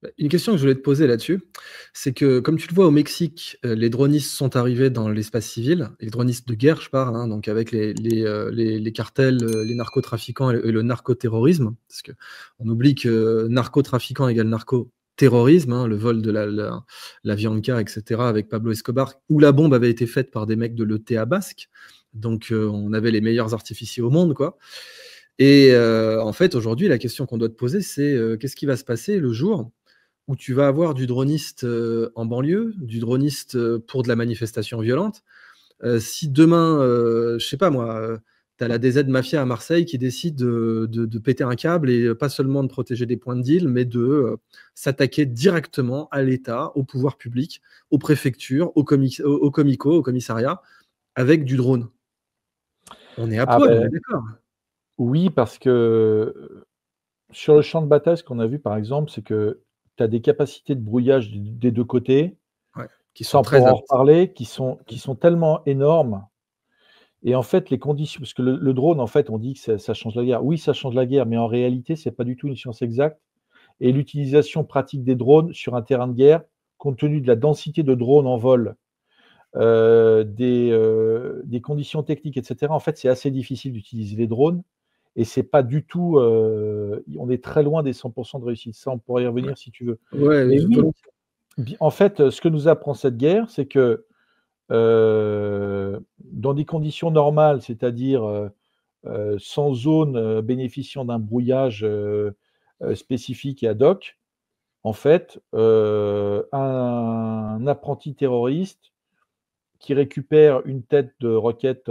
Bah, une question que je voulais te poser là-dessus, c'est que comme tu le vois au Mexique, les dronistes sont arrivés dans l'espace civil, les dronistes de guerre je parle, hein, donc avec les cartels, les narcotrafiquants et le narcoterrorisme. Parce qu'on oublie que narcotrafiquant égale narcoterrorisme, hein, le vol de la Vianca et cetera avec Pablo Escobar, où la bombe avait été faite par des mecs de l'ETA basque. Donc on avait les meilleurs artificiers au monde, quoi. Et en fait, aujourd'hui, la question qu'on doit te poser, c'est, qu'est-ce qui va se passer le jour où tu vas avoir du droniste, en banlieue, du droniste, pour de la manifestation violente. Si demain, je sais pas moi, tu as la DZ Mafia à Marseille qui décide de péter un câble et pas seulement de protéger des points de deal, mais de, s'attaquer directement à l'État, au pouvoir public, aux préfectures, aux comicos, aux commissariats, avec du drone. On est à Ah poil, on ben est d'accord? oui, parce que sur le champ de bataille, ce qu'on a vu par exemple, c'est que tu as des capacités de brouillage des 2 côtés, Ouais, qui sont sans très pour en avancés. reparler, qui sont tellement énormes. Et en fait, les conditions, parce que le drone, en fait, on dit que ça change la guerre. Oui, ça change la guerre, mais en réalité, c'est pas du tout une science exacte. Et l'utilisation pratique des drones sur un terrain de guerre, compte tenu de la densité de drones en vol, des conditions techniques, et cetera, en fait, c'est assez difficile d'utiliser les drones et c'est pas du tout, on est très loin des 100 de réussite. Ça, on pourrait y Ouais. revenir si tu veux. Ouais, Mais oui, volontiers. en fait, ce que nous apprend cette guerre, c'est que, dans des conditions normales, c'est-à-dire, sans zone, bénéficiant d'un brouillage, spécifique et ad hoc, en fait, un apprenti terroriste qui récupère une tête de roquette,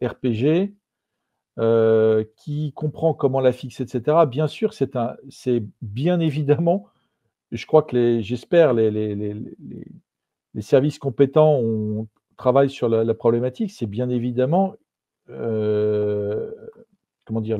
RPG, qui comprend comment la fixer et cetera. Bien sûr, c'est bien évidemment, je crois que j'espère les services compétents travaillent sur la problématique. C'est bien évidemment, heu, comment dire?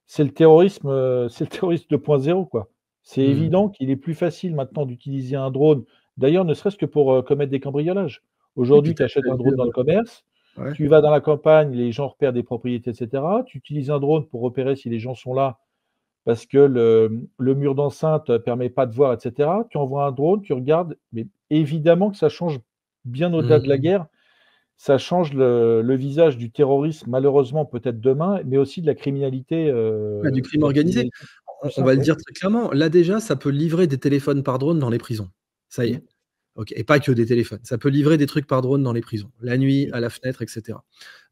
C'est le terrorisme 2.0 quoi. C'est Mmh. évident qu'il est plus facile maintenant d'utiliser un drone, d'ailleurs ne serait-ce que pour, commettre des cambriolages. Et puis Aujourd'hui, tu tu as achètes un vu, drone dans le commerce, ouais. tu vas dans la campagne, les gens repèrent des propriétés et cetera. Tu utilises un drone pour repérer si les gens sont là, parce que le mur d'enceinte, permet pas de voir et cetera. Tu envoies un drone, tu regardes, mais évidemment que ça change bien au-delà de la Mmh. guerre. Ça change le visage du terrorisme, malheureusement peut-être demain, mais aussi de la criminalité, Ouais, du crime organisé. plus On va simple, le oui. dire très clairement, là déjà, ça peut livrer des téléphones par drone dans les prisons. Ça y Mmh, est. OK, et pas que des téléphones. Ça peut livrer des trucs par drone dans les prisons, la nuit, mmh. à la fenêtre et cetera.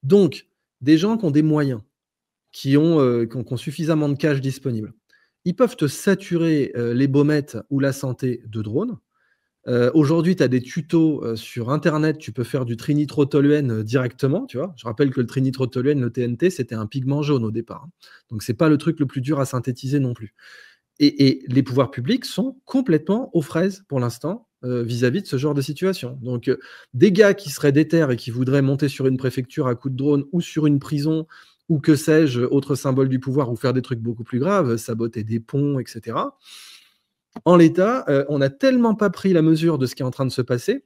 Donc, des gens qui ont des moyens, qui ont suffisamment de cash disponible, ils peuvent te saturer, les baumettes ou la santé de drones. Aujourd'hui, tu as des tutos, sur internet, tu peux faire du trinitrotoluène, directement, tu vois? Je rappelle que le trinitrotoluène, le TNT, c'était un pigment jaune au départ, hein. Donc c'est pas le truc le plus dur à synthétiser non plus. Et les pouvoirs publics sont complètement aux fraises pour l'instant, vis-à-vis de ce genre de situation. Donc, des gars qui seraient déter et qui voudraient monter sur une préfecture à coups de drone ou sur une prison ou que sais-je, autre symbole du pouvoir ou faire des trucs beaucoup plus graves, saboter des ponts et cetera. En l'état, on n'a tellement pas pris la mesure de ce qui est en train de se passer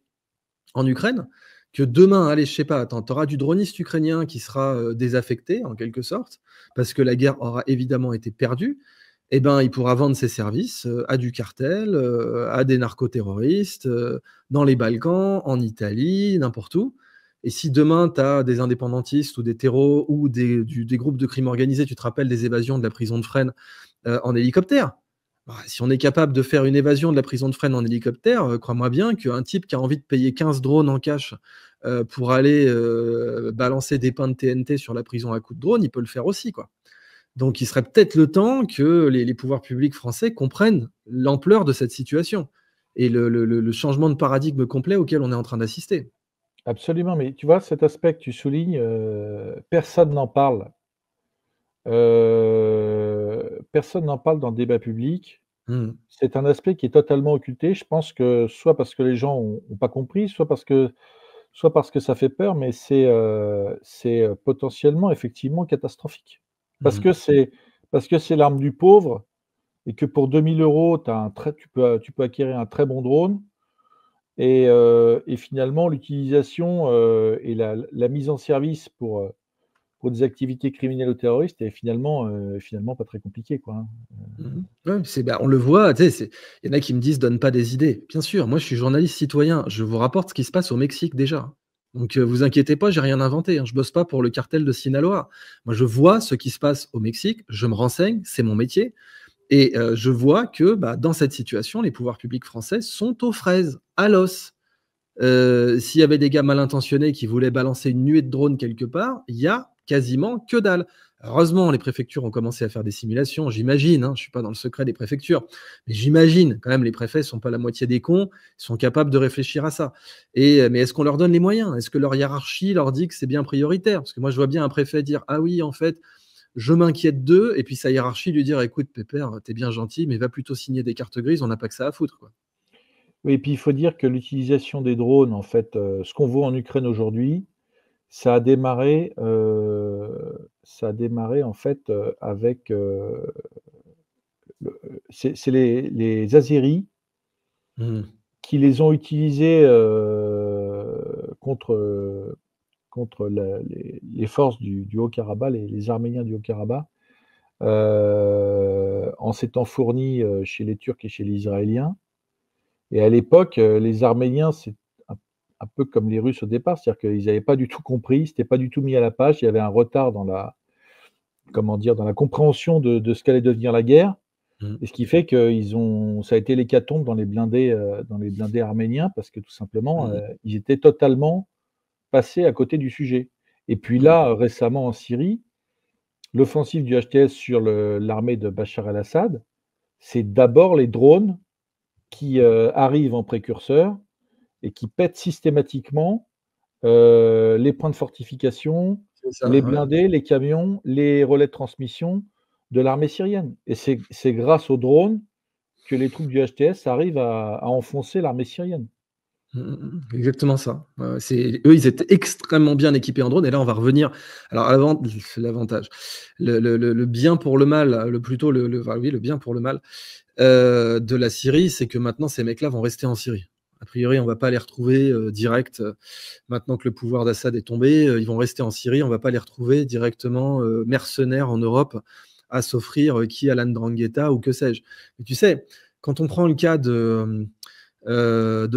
en Ukraine que demain, allez, je sais pas, tu auras du droniste ukrainien qui sera, désaffecté en quelque sorte, parce que la guerre aura évidemment été perdue. Et ben, il pourra vendre ses services, à du cartel, à des narcoterroristes, dans les Balkans, en Italie, n'importe où. Et si demain tu as des indépendantistes ou des terros ou des groupes de crimes organisés, tu te rappelles des évasions de la prison de Fresnes, en hélicoptère? Bah, si on est capable de faire une évasion de la prison de Fresnes en hélicoptère, crois-moi bien qu'un type qui a envie de payer 15 drones en cash, pour aller, balancer des pains de TNT sur la prison à coups de drone, il peut le faire aussi, quoi. Donc il serait peut-être le temps que les pouvoirs publics français comprennent l'ampleur de cette situation et le changement de paradigme complet auquel on est en train d'assister. Absolument, mais tu vois, cet aspect que tu soulignes, personne n'en parle. Personne n'en parle dans le débat public. Mmh. C'est un aspect qui est totalement occulté. Je pense que soit parce que les gens ont pas compris, soit parce que ça fait peur, mais c'est potentiellement effectivement catastrophique. Parce Mmh. que c'est l'arme du pauvre et que pour 2 000 € tu peux acquérir un très bon drone et finalement l'utilisation, et la mise en service pour des activités criminelles ou terroristes est finalement pas très compliquée, quoi, hein. Mmh. Ouais, on le voit, tu sais, il y en a qui me disent: «Donne pas des idées». Bien sûr, moi je suis journaliste citoyen, je vous rapporte ce qui se passe au Mexique déjà. Donc vous inquiétez pas, j'ai rien inventé, hein. Je bosse pas pour le cartel de Sinaloa. Moi je vois ce qui se passe au Mexique, je me renseigne, c'est mon métier et je vois que, bah, dans cette situation, les pouvoirs publics français sont aux fraises, à l'os. S'il y avait des gars mal intentionnés qui voulaient balancer une nuée de drones quelque part, il y a quasiment que dalle. Heureusement, les préfectures ont commencé à faire des simulations, j'imagine, hein, je suis pas dans le secret des préfectures, mais j'imagine quand même les préfets sont pas la moitié des cons, ils sont capables de réfléchir à ça. Mais est-ce qu'on leur donne les moyens? Est-ce que leur hiérarchie leur dit que c'est bien prioritaire? Parce que moi je vois bien un préfet dire: «Ah oui, en fait, je m'inquiète d'eux», et puis sa hiérarchie lui dire: «Écoute pépère, tu bien gentil, mais va plutôt signer des cartes grises, on n'a pas que ça à foutre, quoi». Oui et puis il faut dire que l'utilisation des drones, en fait, ce qu'on voit en Ukraine aujourd'hui, ça a démarré, en fait, avec, c'est les Azéris Mmh. qui les ont utilisés, contre les forces du Haut-Karabakh, les Arméniens du Haut-Karabakh, en s'étant fournis, chez les Turcs et chez les Israéliens. Et à l'époque, les Arméniens, c'est un un peu comme les Russes au départ, c'est-à-dire qu'ils n'avaient pas du tout compris, ils s'étaient pas du tout mis à la page. Il y avait un retard dans la comment dire? Dans la compréhension de ce qu'allait devenir la guerre Mmh. et ce qui fait qu'ils ont ça a été l'hécatombe dans les blindés arméniens parce que tout simplement, Mmh. ils étaient totalement passés à côté du sujet. Et puis Mmh. là, récemment en Syrie, l'offensive du HTS sur l'armée de Bachar el-Assad, c'est d'abord les drones qui, arrivent en précurseur et qui pètent systématiquement, les points de fortification, C'est ça, les ouais. blindés, les camions, les relais de transmission de l'armée syrienne et c'est grâce aux drones que les troupes du HTS arrivent à enfoncer l'armée syrienne. Mmh mh, mmh. Exactement ça. Ouais, ouais, eux, ils étaient extrêmement bien équipés en drone et là, on va revenir alors c'est l'avantage. Le bien pour le mal, enfin, oui, le bien pour le mal, de la Syrie, c'est que maintenant ces mecs-là vont rester en Syrie. A priori, on va pas les retrouver, direct, maintenant que le pouvoir d'Assad est tombé, ils vont rester en Syrie, on va pas les retrouver directement, mercenaires en Europe à s'offrir, qui à l'Ndrangheta ou que sais-je. Mais tu sais, quand on prend le cas de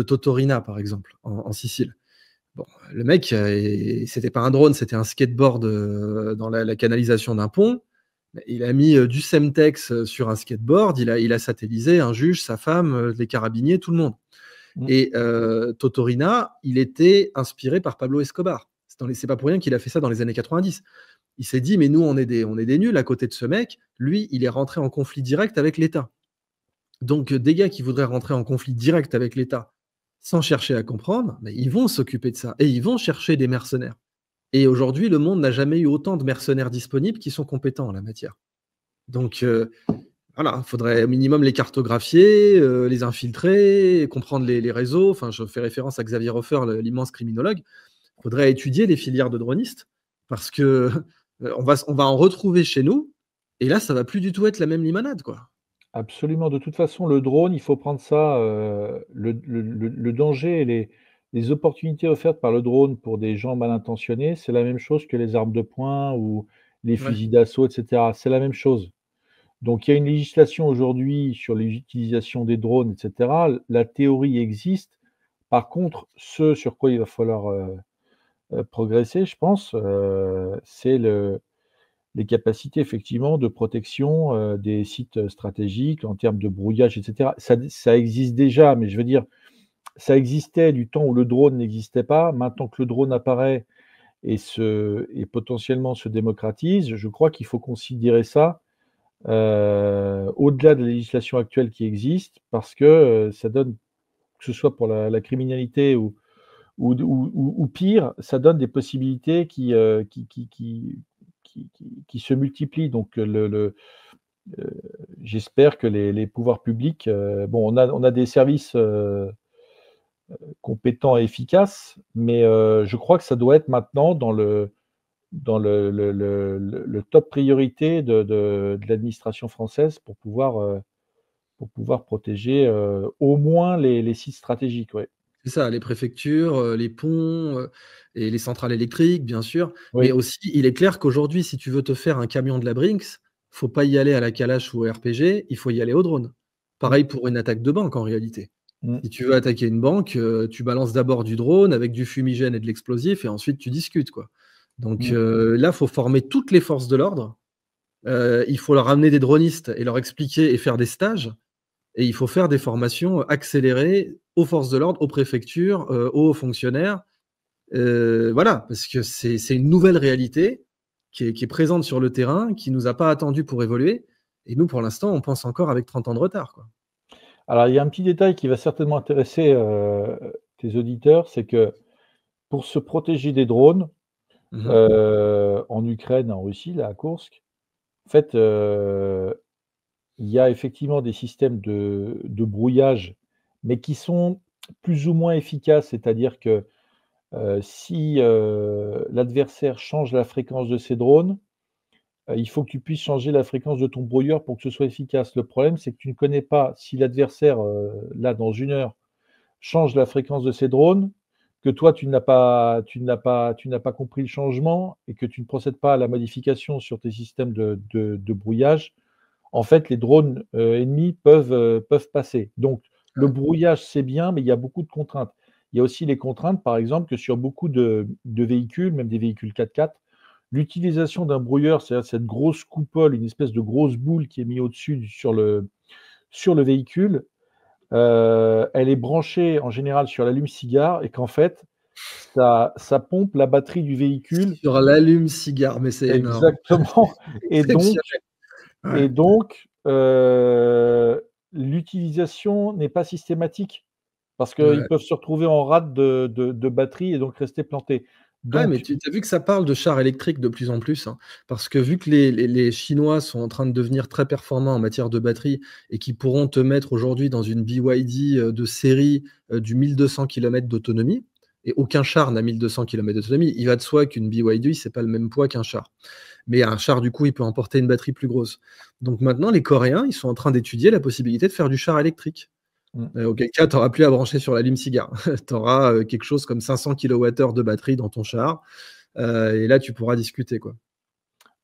Totorina, par exemple, en Sicile. Bon, le mec, c'était pas un drone, c'était un skateboard dans la canalisation d'un pont. Il a mis du Semtex sur un skateboard, il a satellisé un juge, sa femme, les carabiniers, tout le monde. Mmh. Et Totorina, il était inspiré par Pablo Escobar. C'est pas pour rien qu'il a fait ça dans les années 90. Il s'est dit, mais nous, on est des nuls à côté de ce mec. Lui, il est rentré en conflit direct avec l'État. Donc, des gars qui voudraient rentrer en conflit direct avec l'État, sans chercher à comprendre, mais ils vont s'occuper de ça et ils vont chercher des mercenaires. Et aujourd'hui, le monde n'a jamais eu autant de mercenaires disponibles qui sont compétents en la matière. Donc, voilà, il faudrait au minimum les cartographier, les infiltrer, comprendre les réseaux. Enfin, je fais référence à Xavier Hofer, l'immense criminologue. Il faudrait étudier les filières de dronistes parce que on va en retrouver chez nous et là, ça va plus du tout être la même limonade, quoi. Absolument, de toute façon, le drone, il faut prendre ça, le danger et les opportunités offertes par le drone pour des gens mal intentionnés, c'est la même chose que les armes de poing ou les Ouais. fusils d'assaut et cetera. C'est la même chose. Donc il y a une législation aujourd'hui sur l'utilisation des drones et cetera. La théorie existe. Par contre, ce sur quoi il va falloir, progresser, je pense, c'est les capacités effectivement de protection, des sites, stratégiques en termes de brouillage et cetera. Ça existe déjà, mais je veux dire, ça existait du temps où le drone n'existait pas. Maintenant que le drone apparaît et potentiellement se démocratise, je crois qu'il faut considérer ça, au-delà de la législation actuelle qui existe parce que, ça donne que ce soit pour la criminalité ou pire, ça donne des possibilités qui se multiplient. Donc j'espère que les pouvoirs publics, bon, on a des services compétents et efficaces, mais je crois que ça doit être maintenant dans le top priorité de l'administration française pour pouvoir protéger au moins les sites stratégiques. Ouais. C'est ça, les préfectures, les ponts, et les centrales électriques, bien sûr. Mais Oui. aussi, il est clair qu'aujourd'hui, si tu veux te faire un camion de la Brinks, faut pas y aller à la Kalash ou au RPG, il faut y aller au drone. Mm, Pareil pour une attaque de banque, en réalité. mm, Si tu veux attaquer une banque, tu balances d'abord du drone avec du fumigène et de l'explosif et ensuite tu discutes, quoi. Donc, mm. là, faut former toutes les forces de l'ordre. Il faut leur amener des dronistes et leur expliquer et faire des stages. Et il faut faire des formations accélérées aux forces de l'ordre, aux préfectures, aux fonctionnaires. Voilà, parce que c'est une nouvelle réalité qui est présente sur le terrain, qui nous a pas attendu pour évoluer. Et nous, pour l'instant, on pense encore avec 30 ans de retard, quoi. Alors, il y a un petit détail qui va certainement intéresser tes auditeurs, c'est que pour se protéger des drones, Mmh mh. en Ukraine, en Russie, là, à Koursk, en fait, il y a effectivement des systèmes de brouillage, mais qui sont plus ou moins efficaces. C'est-à-dire que, si, l'adversaire change la fréquence de ses drones, il faut que tu puisses changer la fréquence de ton brouilleur pour que ce soit efficace. Le problème, c'est que tu ne connais pas si l'adversaire, là, dans 1 heure, change la fréquence de ses drones, que toi tu n'as pas compris le changement et que tu ne procèdes pas à la modification sur tes systèmes de brouillage. En fait, les drones, ennemis peuvent passer. Donc le Ouais. brouillage, c'est bien, mais il y a beaucoup de contraintes. Il y a aussi les contraintes, par exemple, que sur beaucoup de véhicules, même des véhicules 4x4, l'utilisation d'un brouilleur, c'est-à-dire cette grosse coupole, une espèce de grosse boule qui est mise au-dessus sur le véhicule, elle est branchée en général sur l'allume-cigare et qu'en fait, ça pompe la batterie du véhicule. Sur l'allume-cigare, mais c'est énorme. Exactement. et donc Exceptionnel. et Ouais. donc l'utilisation n'est pas systématique parce qu'ils Ouais. peuvent se retrouver en rate de batterie et donc rester plantés. Ouais, mais Donc tu as vu que ça parle de chars électriques de plus en plus, hein, parce que vu que les Chinois sont en train de devenir très performants en matière de batterie et qui pourront te mettre aujourd'hui dans une BYD, de série, du 1 200 kilomètres d'autonomie et aucun char n'a 1 200 kilomètres d'autonomie. Il va de soi qu'une BYD, c'est pas le même poids qu'un char. Mais un char, du coup, il peut emporter une batterie plus grosse. Donc maintenant, les Coréens, ils sont en train d'étudier la possibilité de faire du char électrique. mmh. Auquel cas, tu auras plus à brancher sur l'allume-cigare. Tu auras, quelque chose comme 500 kWh de batterie dans ton char. Et là, tu pourras discuter, quoi.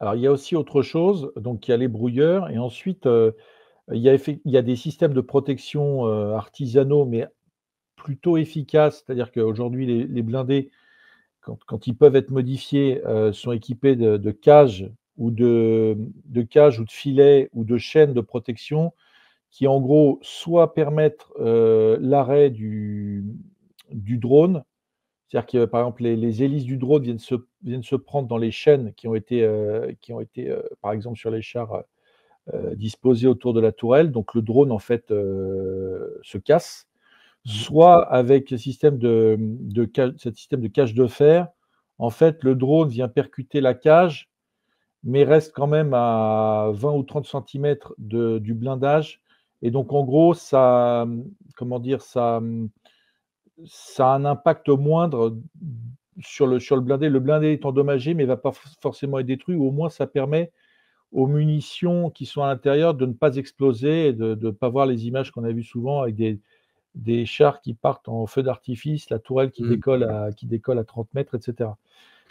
Alors il y a aussi autre chose, donc il y a les brouilleurs et ensuite, il y a des systèmes de protection, artisanaux mais plutôt efficaces. C'est-à-dire qu'aujourd'hui les blindés, quand ils peuvent être modifiés, sont équipés de cages ou de cages ou de filets ou de chaînes de protection qui, en gros, soit permettent, l'arrêt du drone. C'est-à-dire que, par exemple, les hélices du drone viennent se prendre dans les chaînes qui ont été, par exemple, sur les chars, disposées autour de la tourelle. Donc le drone, en fait, se casse. Mmh. Soit avec le système de cage, ce système de cage de fer, en fait, le drone vient percuter la cage, mais reste quand même à 20 ou 30 centimètres du blindage. Et donc, en gros, ça, comment dire, ça a un impact moindre sur le blindé. Le blindé est endommagé, mais va pas forcément être détruit, ou au moins ça permet aux munitions qui sont à l'intérieur de ne pas exploser et de ne pas voir les images qu'on a vues souvent avec des chars qui partent en feu d'artifice, la tourelle Mmh. qui décolle à 30 mètres, et cetera.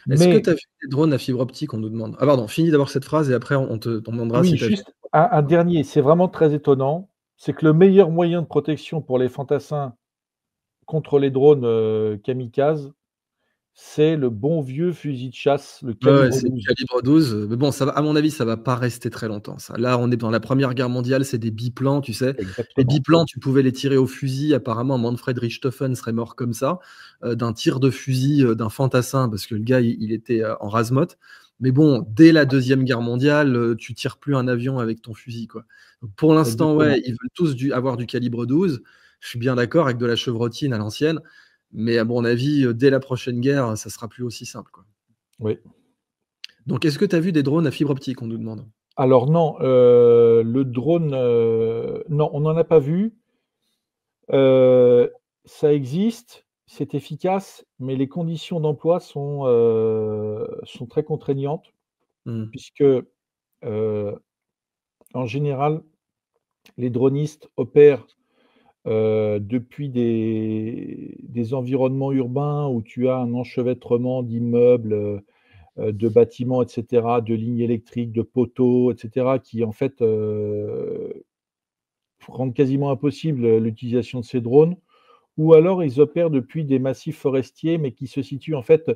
Est-ce que Mais tu as vu des drones à fibre optique, on nous demande? Ah pardon, finis d'abord cette phrase et après on demandera oui, si tu as vu. juste un dernier, c'est vraiment très étonnant, c'est que le meilleur moyen de protection pour les fantassins contre les drones, kamikazes, c'est le bon vieux fusil de chasse, le Ouais, ouais, calibre c'est du 12. calibre 12, mais bon, ça va à mon avis, ça va pas rester très longtemps ça. Là, on est dans la Première Guerre mondiale, c'est des biplans, tu sais? Les Exactement. biplans, tu pouvais les tirer au fusil. Apparemment, Manfred Richthofen serait mort comme ça, d'un tir de fusil, d'un fantassin parce que le gars, il était, en rase-motte. Mais bon, dès la 2e Guerre mondiale, tu tires plus un avion avec ton fusil, quoi. Donc pour l'instant, ouais, Exactement. ils veulent tous avoir du calibre 12. Je suis bien d'accord avec de la chevrotine à l'ancienne, mais à mon avis, dès la prochaine guerre, ça sera plus aussi simple, quoi. Oui. Donc, est-ce que tu as vu des drones à fibre optique, on nous demande? Alors non, le drone, non, on n'en a pas vu. Euh, Ça existe, c'est efficace, mais les conditions d'emploi sont très contraignantes, Hmm. puisque en général, les dronistes opèrent depuis des environnements urbains où tu as un enchevêtrement d'immeubles, de bâtiments, etc., de lignes électriques, de poteaux, etc., qui en fait rendent quasiment impossible l'utilisation de ces drones. Ou alors ils opèrent depuis des massifs forestiers, mais qui se situent en fait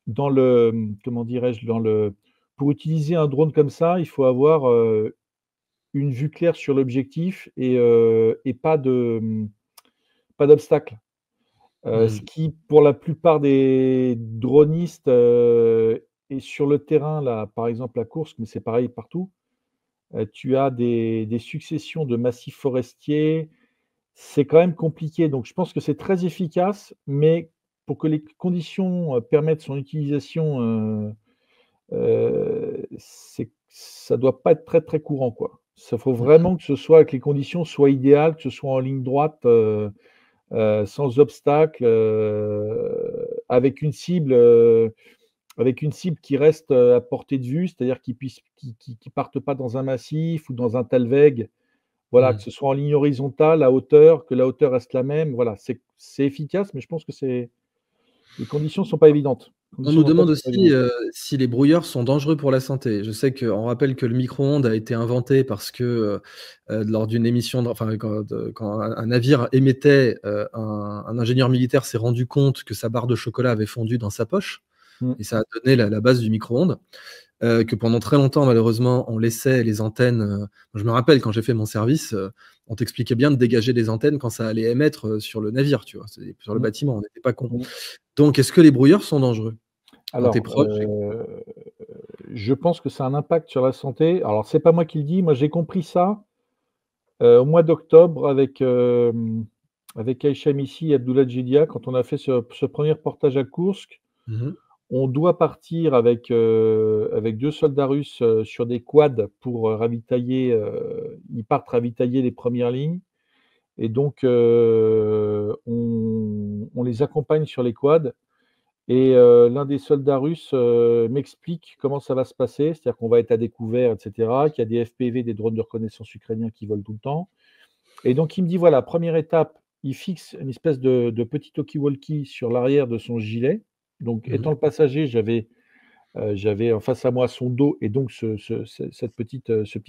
dans le, comment dirais-je, pour utiliser un drone comme ça, il faut avoir une vue claire sur l'objectif et pas d'obstacle. Ce Hmm. qui, pour la plupart des dronistes, est sur le terrain, là, par exemple à Kursk, mais c'est pareil partout. Tu as des successions de massifs forestiers. C'est quand même compliqué. Donc, je pense que c'est très efficace, mais pour que les conditions permettent son utilisation, ça doit pas être très très courant, quoi. Ça faut vraiment que ce soit, que les conditions soient idéales, que ce soit en ligne droite, sans obstacle, avec une cible qui reste à portée de vue, c'est-à-dire qui partent pas dans un massif ou dans un talweg. Voilà, que Hmm. ce soit en ligne horizontale, à hauteur, que la hauteur reste la même. Voilà, c'est efficace, mais je pense que les conditions sont pas évidentes. Les On conditions nous d'emploi demande sont pas aussi évidentes. si les brouilleurs sont dangereux pour la santé. Je sais qu'on rappelle que le micro-ondes a été inventé parce que lors d'une émission, enfin, quand un navire émettait, un ingénieur militaire s'est rendu compte que sa barre de chocolat avait fondu dans sa poche, Mmh. et ça a donné la base du micro-ondes. Que pendant très longtemps, malheureusement, on laissait les antennes. Je me rappelle quand j'ai fait mon service, on t'expliquait bien de dégager des antennes quand ça allait émettre sur le navire, tu vois, sur le Mmh. bâtiment, on n'était pas con. Mmh. Donc, est-ce que les brouilleurs sont dangereux quand tu es Alors, proche? je pense que ça a un impact sur la santé. Alors, c'est pas moi qui le dis. Moi, j'ai compris ça au mois d'octobre avec Aïcha Missi et Abdullah Djedia, quand on a fait ce premier reportage à Koursk. Mhm. On doit partir avec 2 soldats russes, sur des quads pour, ravitailler, ils partent ravitailler les premières lignes et donc on les accompagne sur les quads et l'un des soldats russes, m'explique comment ça va se passer. C'est-à-dire qu'on va être à découvert et cetera, qu'il y a des FPV, des drones de reconnaissance ukrainiens qui volent tout le temps et donc il me dit: «Voilà, première étape», il fixe une espèce de petit talkie-walkie sur l'arrière de son gilet. Donc Mhm. étant le passager, j'avais en face à moi son dos et donc ce petit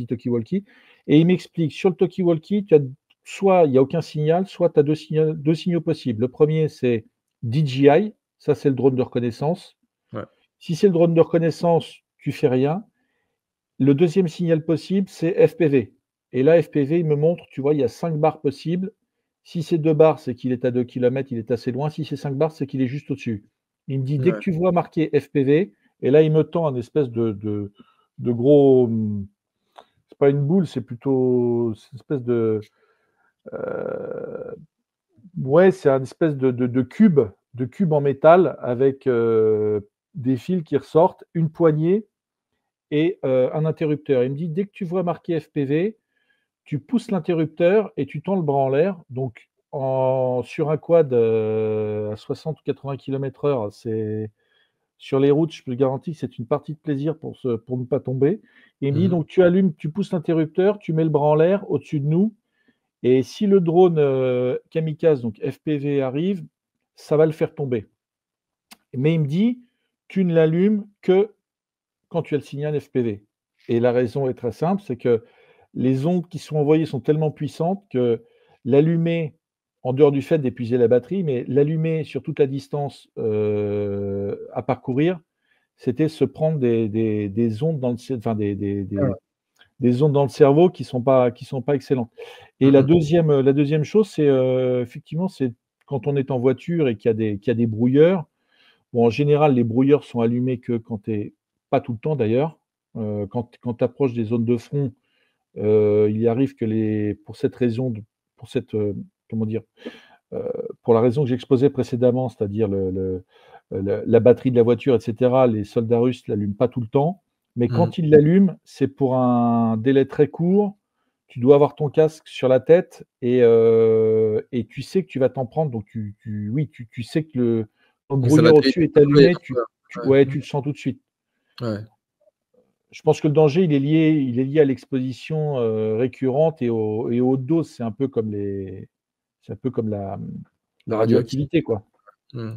talkie-walkie et il m'explique: «Sur le talkie-walkie, tu as soit il y a aucun signal, soit tu as 2 signaux possibles. Le premier c'est DJI, ça c'est le drone de reconnaissance. Ouais. Si c'est le drone de reconnaissance, tu fais rien. Le deuxième signal possible, c'est FPV et là, FPV, il me montre, tu vois, il y a 5 barres possibles. Si c'est 2 barres, c'est qu'il est à 2 kilomètres, il est assez loin. Si c'est 5 barres, c'est qu'il est juste au-dessus. Il me dit: «Dès que Ouais. tu vois marqué FPV» et là, il me tend un espèce de gros, c'est pas une boule, c'est plutôt c'est une espèce heu, ouais, c'est un espèce de cube en métal avec, des fils qui ressortent, une poignée et un interrupteur. Il me dit: «Dès que tu vois marqué FPV, tu pousses l'interrupteur et tu tends le bras en l'air». Donc sur un quad, à 60 ou 80 km/h, c'est sur les routes, je peux te garantir que c'est une partie de plaisir pour ne pas tomber et il me dit: Mhm. «Donc tu allumes, tu pousses l'interrupteur, tu mets le bras en l'air au-dessus de nous et si le drone, kamikaze, donc FPV arrive, ça va le faire tomber. Mais il me dit: "Tu ne l'allumes que quand tu as le signal FPV"». Et la raison est très simple, c'est que les ondes qui sont envoyées sont tellement puissantes que l'allumer, en dehors du fait d'épuiser la batterie, mais l'allumer sur toute la distance, à parcourir, c'était se prendre des ondes dans le cer enfin des ondes dans le cerveau qui sont pas excellentes. Et Mhm. la 2e chose, c'est, effectivement, c'est quand on est en voiture et qu'il y a des brouilleurs. Bon, en général, les brouilleurs sont allumés que quand tu es pas tout le temps d'ailleurs, quand tu approches des zones de front, il arrive que pour cette raison pour cette, comment dire? Heu, pour la raison que j'exposais précédemment, c'est-à-dire la batterie de la voiture et cetera, les soldats russes l'allument pas tout le temps Mais Mmh. quand il l'allume, c'est pour un délai très court. Tu dois avoir ton casque sur la tête et tu sais que tu vas t'en prendre. Donc oui, tu sais que le Donc ça va brouillard très vite au-dessus est détruire, allumé, quoi. Ouais. ouais, Mmh. tu le sens tout de suite. Ouais. Je pense que le danger, il est lié à l'exposition, récurrente et aux doses. C'est un peu comme la La radioactivité. radioactivité, quoi. Mmh.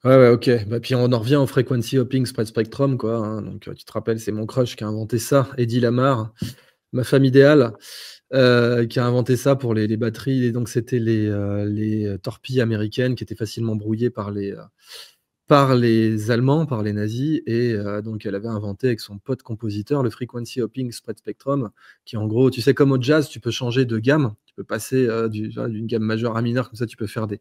Ouais, ouais, OK. Bah, puis on en revient au frequency hopping spread spectrum, quoi, hein. Donc, tu te rappelles, c'est mon crush qui a inventé ça, Eddie Lamar, ma femme idéale, qui a inventé ça pour les batteries. Et donc c'était les torpilles américaines qui étaient facilement brouillées par les Allemands, par les nazis. Et donc elle avait inventé avec son pote compositeur le frequency hopping spread spectrum, qui en gros, tu sais, comme au jazz, tu peux changer de gamme, tu peux passer d'une gamme majeure à mineure, comme ça tu peux faire des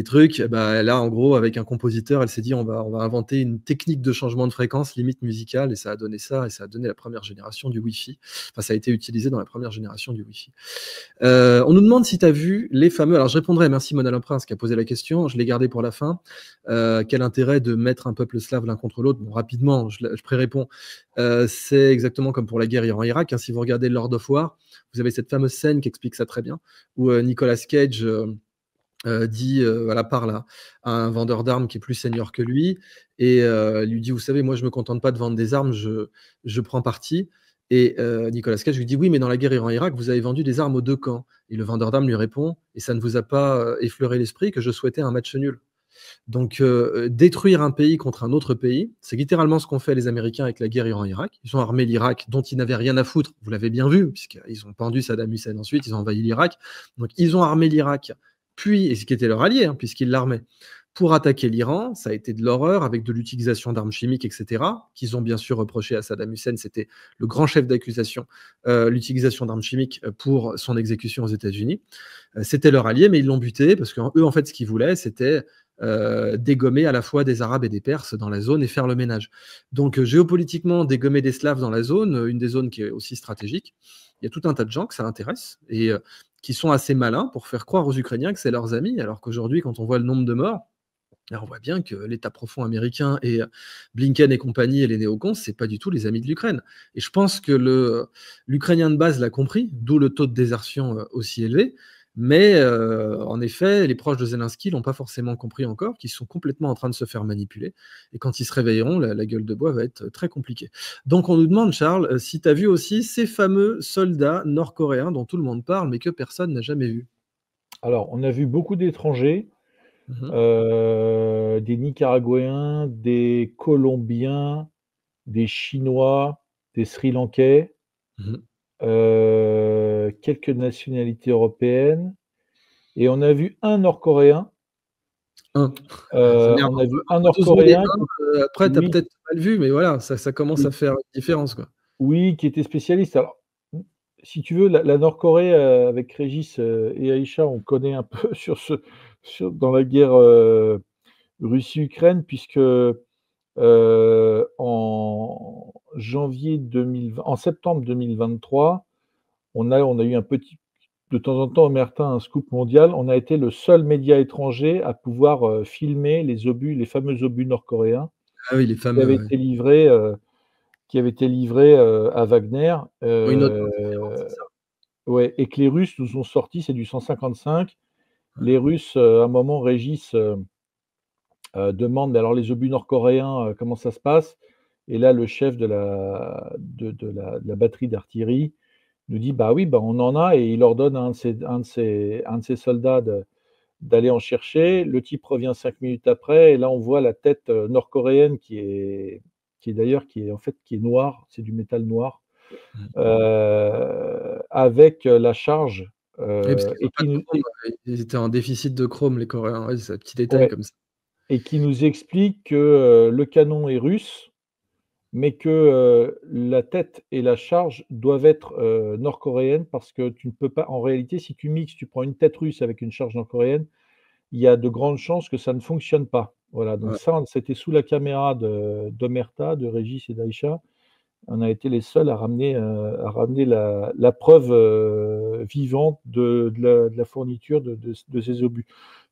trucs. Bah, là, en gros, avec un compositeur, elle s'est dit on va inventer une technique de changement de fréquence limite musicale, et ça a donné ça, et ça a donné la première génération du Wi-Fi. Enfin, ça a été utilisé dans la première génération du Wi-Fi. On nous demande si tu as vu les fameux. Alors, je répondrai, merci Mona Prince qui a posé la question, je l'ai gardé pour la fin. Quel intérêt de mettre un peuple slave l'un contre l'autre? Bon, rapidement, je pré-réponds. C'est exactement comme pour la guerre Iran-Irak, hein. Si vous regardez Lord of War, vous avez cette fameuse scène qui explique ça très bien, où Nicolas Cage dit, voilà, parle à un vendeur d'armes qui est plus senior que lui, et lui dit: «Vous savez, moi, je me contente pas de vendre des armes, je prends parti». Et Nicolas Cage lui dit: «Oui, mais dans la guerre Iran-Irak, vous avez vendu des armes aux 2 camps». Et le vendeur d'armes lui répond: «Et ça ne vous a pas effleuré l'esprit que je souhaitais un match nul?» Donc, détruire un pays contre un autre pays, c'est littéralement ce qu'ont fait les Américains avec la guerre Iran-Irak. Ils ont armé l'Irak, dont ils n'avaient rien à foutre. Vous l'avez bien vu, puisqu'ils ont pendu Saddam Hussein ensuite, ils ont envahi l'Irak. Donc, ils ont armé l'Irak, puis, et ce qui était leur allié, hein, puisqu'ils l'armaient, pour attaquer l'Iran. Ça a été de l'horreur, avec de l'utilisation d'armes chimiques, etc., qu'ils ont bien sûr reproché à Saddam Hussein. C'était le grand chef d'accusation, l'utilisation d'armes chimiques pour son exécution aux États-Unis. C'était leur allié, mais ils l'ont buté, parce qu'eux, en fait, ce qu'ils voulaient, c'était dégommer à la fois des Arabes et des Perses dans la zone et faire le ménage. Donc, géopolitiquement, dégommer des Slaves dans la zone, une des zones qui est aussi stratégique, il y a tout un tas de gens que ça intéresse, et qui sont assez malins pour faire croire aux Ukrainiens que c'est leurs amis, alors qu'aujourd'hui, quand on voit le nombre de morts, on voit bien que l'État profond américain et Blinken et compagnie et les néocons, c'est pas du tout les amis de l'Ukraine. Et je pense que l'Ukrainien de base l'a compris, d'où le taux de désertion aussi élevé. Mais en effet, les proches de Zelensky l'ont pas forcément compris encore, qu'ils sont complètement en train de se faire manipuler. Et quand ils se réveilleront, la gueule de bois va être très compliquée. Donc on nous demande, Charles, si tu as vu aussi ces fameux soldats nord-coréens dont tout le monde parle, mais que personne n'a jamais vu. Alors, on a vu beaucoup d'étrangers, Mhm. des Nicaraguayens, des Colombiens, des Chinois, des Sri Lankais, Mhm. quelques nationalités européennes et on a vu un Nord-coréen. Un. C'est On énervant. a vu un On peut tous voler Nord-coréen un, qui après tu as oui, peut-être mal vu, mais voilà, ça commence qui à faire une différence, quoi. oui, qui était spécialiste. Alors, si tu veux, la Nord-Corée, avec Régis, et Aïcha, on connaît un peu dans la guerre, Russie-Ukraine puisque, en septembre 2023, on a eu un petit de temps en temps, omerta, un scoop mondial. On a été le seul média étranger à pouvoir, filmer les fameux obus nord-coréens Ah oui, les qui fameux, avaient ouais. été livrés, à Wagner, Ont une audience différente, c'est ça. ouais et que les Russes nous ont sorti, c'est du 155. Ouais. Les Russes, à un moment, Régis, demande: «Mais alors les obus nord-coréens, comment ça se passe?» Et là, le chef de la batterie d'artillerie nous dit: «Bah oui, bah, on en a» et il ordonne à un de ses soldats d'aller en chercher. Le type revient 5 minutes après et là, on voit la tête, nord-coréenne qui est noire, c'est du métal noir, Mmh. avec, la charge, Oui, parce qu'ils et ont pas qui de nous chrome, ils étaient en déficit de chrome, les Coréens. Ouais, c'est un petit détail ouais comme ça. et qui nous explique que, le canon est russe, mais que, la tête et la charge doivent être, nord-coréennes parce que tu ne peux pas en réalité, si tu prends une tête russe avec une charge nord-coréenne, il y a de grandes chances que ça ne fonctionne pas. Voilà, donc Ouais. ça, c'était sous la caméra d'Omerta, de Régis et d'Aïcha On a été les seuls à ramener la preuve vivante de la fourniture de ces obus.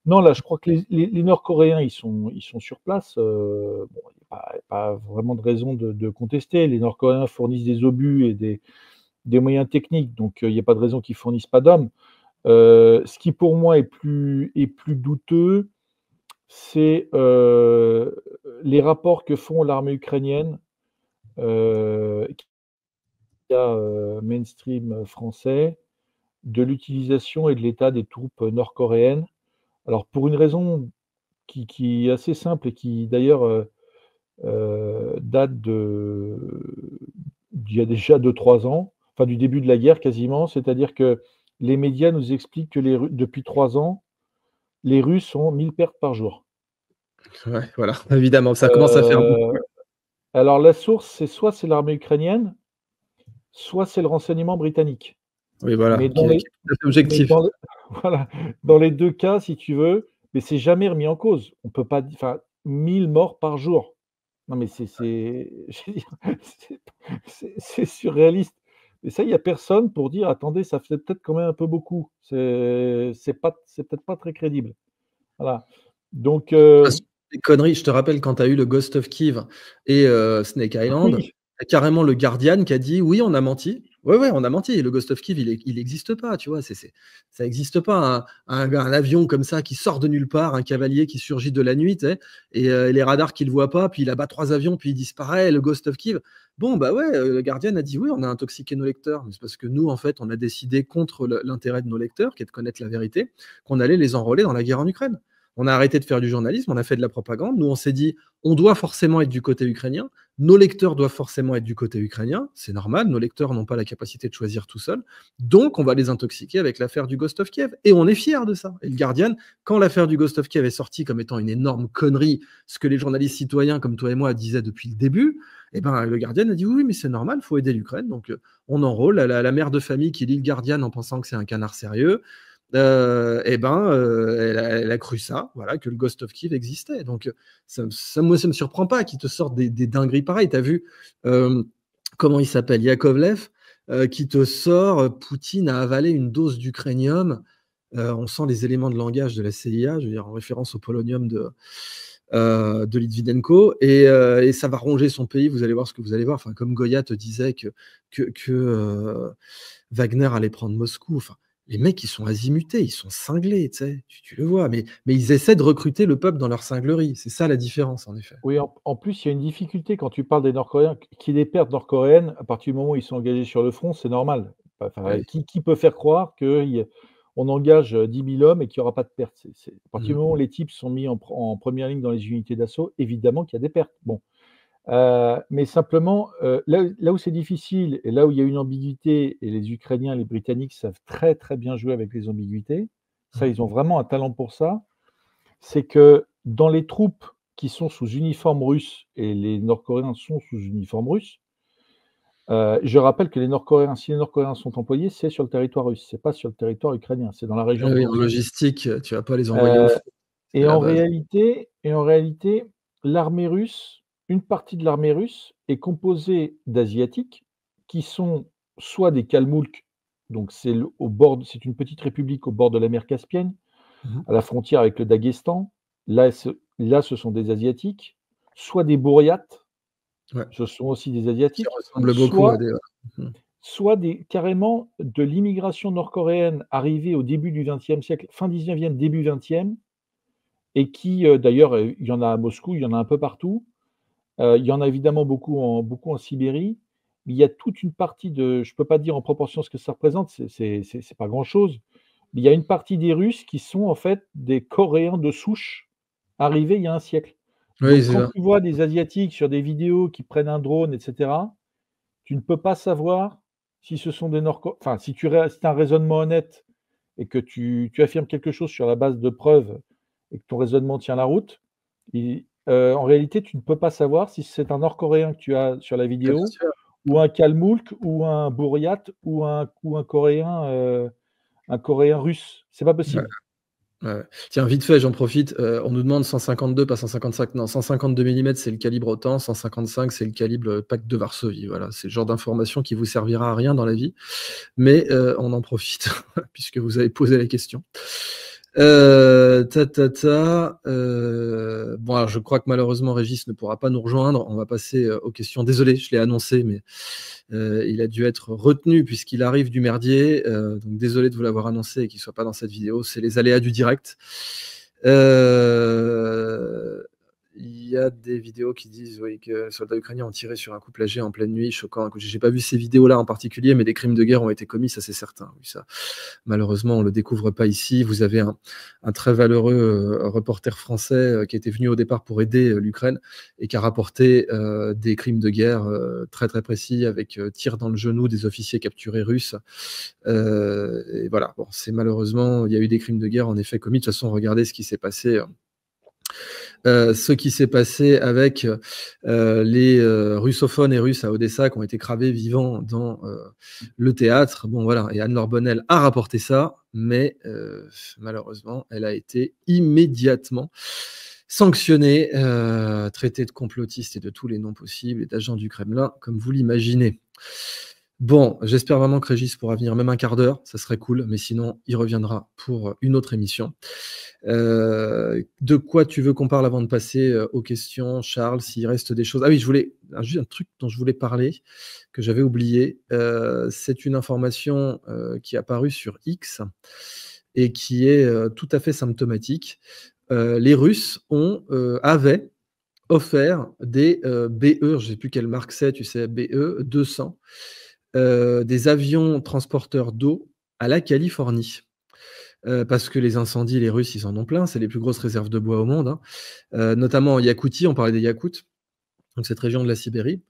Non, là, je crois que les Nord-Coréens, ils sont sur place. Bon, il n'y a pas vraiment de raison de contester. Les Nord-Coréens fournissent des obus et des moyens techniques, donc il n'y a pas de raison qu'ils fournissent pas d'hommes. Ce qui pour moi est plus douteux, c'est les rapports que font l'armée ukrainienne, mainstream français, de l'utilisation et de l'état des troupes nord-coréennes. Alors pour une raison qui est assez simple et qui d'ailleurs date d'il y a déjà 2-3 ans, enfin du début de la guerre quasiment, c'est-à-dire que les médias nous expliquent que depuis 3 ans, les Russes ont 1000 pertes par jour. Ouais, voilà, évidemment, ça commence à faire beaucoup. Euh, alors la source, soit c'est l'armée ukrainienne, soit c'est le renseignement britannique. Oui, voilà, Mais qui est tout à fait objectif. voilà, dans les 2 cas, si tu veux, mais c'est jamais remis en cause. On peut pas enfin 1000 morts par jour. Non mais je veux dire, c'est c'est surréaliste. Et ça, il y a personne pour dire: «Attendez, ça fait peut-être quand même un peu beaucoup». C'est peut-être pas très crédible. Voilà. Donc Des conneries, je te rappelle quand tu as eu le Ghost of Kiev et Snake Island, oui, tu as carrément le Guardian qui a dit: «Oui, on a menti. Ouais, ouais, on a menti. Le Ghost of Kiev, il existe pas, tu vois? Ça existe pas un avion comme ça qui sort de nulle part, un cavalier qui surgit de la nuit, tu sais? Et les radars qui le voient pas, puis il abat 3 avions, puis il disparaît, le Ghost of Kiev». Bon, bah, ouais, le Guardian a dit: «Oui, on a intoxiqué nos lecteurs». Mais c'est parce que nous, en fait, on a décidé contre l'intérêt de nos lecteurs, qui est de connaître la vérité, qu'on allait les enrôler dans la guerre en Ukraine. On a arrêté de faire du journalisme, on a fait de la propagande. Nous, on s'est dit, on doit forcément être du côté ukrainien. Nos lecteurs doivent forcément être du côté ukrainien. C'est normal, nos lecteurs n'ont pas la capacité de choisir tout seuls. Donc, on va les intoxiquer avec l'affaire du Ghost of Kiev. Et on est fiers de ça. Et le Guardian, quand l'affaire du Ghost of Kiev est sortie comme étant une énorme connerie, ce que les journalistes citoyens comme toi et moi disaient depuis le début, eh ben, le Guardian a dit oui, mais c'est normal, il faut aider l'Ukraine. Donc, on enrôle la mère de famille qui lit le Guardian en pensant que c'est un canard sérieux. Elle a cru ça, voilà, que le Ghost of Kiev existait. Donc, moi, ça me surprend pas qu'ils te sortent des dingueries pareilles. Tu as vu, comment il s'appelle, Yakovlev, qui te sort Poutine a avalé une dose d'ukrainium. On sent les éléments de langage de la CIA, je veux dire, en référence au polonium de Litvinenko, et ça va ronger son pays. Vous allez voir ce que vous allez voir. Enfin, comme Goya te disait que Wagner allait prendre Moscou. Enfin, les mecs, ils sont azimutés, ils sont cinglés, tu sais, tu le vois, mais ils essaient de recruter le peuple dans leur cinglerie. C'est ça la différence, en effet. oui, en plus, il y a une difficulté quand tu parles des Nord-Coréens, qu'il y ait des pertes nord-coréennes, à partir du moment où ils sont engagés sur le front, c'est normal. Enfin, Oui. qui peut faire croire qu'on engage 10 000 hommes et qu'il y aura pas de pertes? À partir du Mmh. moment où les types sont mis en première ligne dans les unités d'assaut, évidemment qu'il y a des pertes. Bon, mais simplement, là où c'est difficile et là où il y a une ambiguïté et les Ukrainiens, les Britanniques savent très, très bien jouer avec les ambiguïtés, ça, Mmh. ils ont vraiment un talent pour ça, c'est que dans les troupes qui sont sous uniforme russe et les Nord-Coréens sont sous uniforme russe, je rappelle que si les Nord-Coréens sont employés, c'est sur le territoire russe, c'est pas sur le territoire ukrainien, c'est dans la région Ah de oui, en Kursk. logistique, tu vas pas les envoyer au Heu front, c'est la base. et en réalité, l'armée russe, une partie de l'armée russe est composée d'Asiatiques qui sont soit des Kalmoulks, donc c'est une petite république au bord de la mer Caspienne, Mmh. à la frontière avec le Daghestan. Là, ce sont des Asiatiques, soit des Bouriates, Ouais, ce sont aussi des qui Asiatiques, ressemblent beaucoup à soit des, mmh. soit carrément de l'immigration nord-coréenne arrivée au début du XXe siècle, fin 19e, début 20e, et qui, d'ailleurs, il y en a à Moscou, il y en a un peu partout. Il y en a évidemment beaucoup en Sibérie. Mais il y a toute une partie je ne peux pas dire en proportion ce que ça représente, c'est pas grand-chose. Mais il y a une partie des Russes qui sont en fait des Coréens de souche arrivés il y a un siècle. Oui, Donc c'est quand ça. tu vois des Asiatiques sur des vidéos qui prennent un drone et cetera, tu ne peux pas savoir si ce sont des Nord-Co enfin si tu as un raisonnement honnête et que tu affirmes quelque chose sur la base de preuves et que ton raisonnement tient la route, en réalité, tu ne peux pas savoir si c'est un Nord-Coréen que tu as sur la Bah, bien vidéo sûr. ou un Kalmoulk ou un Bouriate ou un Coréen russe. C'est pas Ouais. possible. Ouais. Tiens, vite fait, j'en profite. On nous demande 152, pas 155. Non, 152 mm, c'est le calibre OTAN. 155, c'est le calibre pacte de Varsovie. Voilà, c'est le genre d'information qui vous servira à rien dans la vie. Mais on en profite, puisque vous avez posé la question. Bon, alors je crois que malheureusement Régis ne pourra pas nous rejoindre. On va passer aux questions. Désolé, je l'ai annoncé, mais il a dû être retenu puisqu'il arrive du merdier. Donc désolé de vous l'avoir annoncé et qu'il ne soit pas dans cette vidéo. C'est les aléas du direct. Il y a des vidéos qui disent oui, que les soldats ukrainiens ont tiré sur un couple âgé en pleine nuit, choquant. J'ai pas vu ces vidéos-là en particulier, mais des crimes de guerre ont été commis, ça c'est certain. Oui, ça, malheureusement, on le découvre pas ici. Vous avez un très valeureux reporter français qui était venu au départ pour aider l'Ukraine et qui a rapporté des crimes de guerre très très précis avec tir dans le genou des officiers capturés russes. Et voilà, bon, c'est malheureusement, il y a eu des crimes de guerre en effet commis. De toute façon, regardez ce qui s'est passé. Ce qui s'est passé avec les russophones et russes à Odessa qui ont été cravés vivants dans le théâtre. Bon, voilà. Et Anne-Laure Bonnel a rapporté ça, mais malheureusement, elle a été immédiatement sanctionnée, traitée de complotiste et de tous les noms possibles et d'agent du Kremlin, comme vous l'imaginez. Bon, j'espère vraiment que Régis pourra venir même un quart d'heure, ça serait cool, mais sinon, il reviendra pour une autre émission. De quoi tu veux qu'on parle avant de passer aux questions, Charles, s'il reste des choses? Ah oui, juste un truc dont je voulais parler, que j'avais oublié. C'est une information qui est apparue sur X et qui est tout à fait symptomatique. Les Russes avaient offert des BE, je ne sais plus quelle marque c'est, tu sais, BE 200, des avions transporteurs d'eau à la Californie. Parce que les incendies, les Russes, ils en ont plein. C'est les plus grosses réserves de bois au monde, hein. Notamment en Yakoutie, on parlait des Yakoutes, donc cette région de la Sibérie,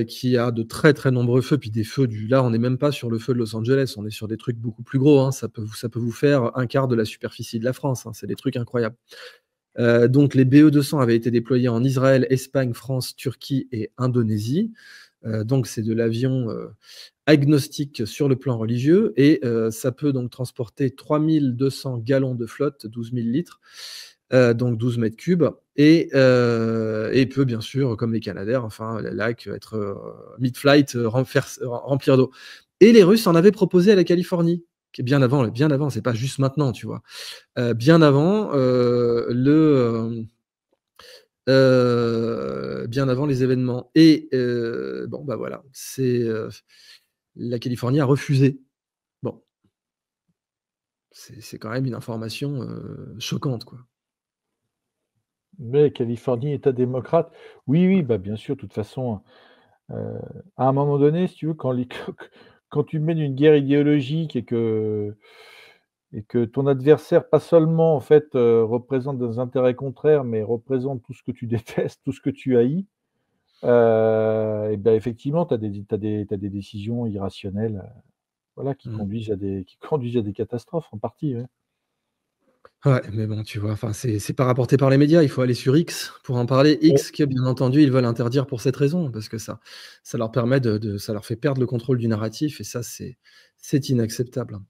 qui a de très très nombreux feux, puis des feux là, on n'est même pas sur le feu de Los Angeles, on est sur des trucs beaucoup plus gros, hein. Ça peut vous faire un quart de la superficie de la France, hein. C'est des trucs incroyables. Donc les BE 200 avaient été déployés en Israël, Espagne, France, Turquie et Indonésie. Donc c'est de l'avion agnostique sur le plan religieux et ça peut donc transporter 3200 gallons de flotte, 12 000 litres, donc 12 mètres cubes, et peut bien sûr, comme les Canadair, enfin les lacs, être mid-flight, remplir d'eau. Et les Russes en avaient proposé à la Californie, qui est bien avant, c'est pas juste maintenant, tu vois. Bien avant bien avant les événements. Et bon, bah voilà, la Californie a refusé. Bon, c'est quand même une information choquante, quoi. Mais Californie, État démocrate. Oui, oui, bah, bien sûr, de toute façon, à un moment donné, si tu veux, quand tu mènes une guerre idéologique et que ton adversaire, pas seulement, en fait, représente des intérêts contraires, mais représente tout ce que tu détestes, tout ce que tu haïs, et ben, effectivement, tu as des décisions irrationnelles, voilà, qui conduisent à des catastrophes, en partie, ouais. Ouais, mais bon, tu vois, enfin, c'est pas rapporté par les médias, il faut aller sur X pour en parler. Ouais. X que, bien entendu, ils veulent interdire pour cette raison, parce que ça leur permet ça leur fait perdre le contrôle du narratif et ça, c'est inacceptable.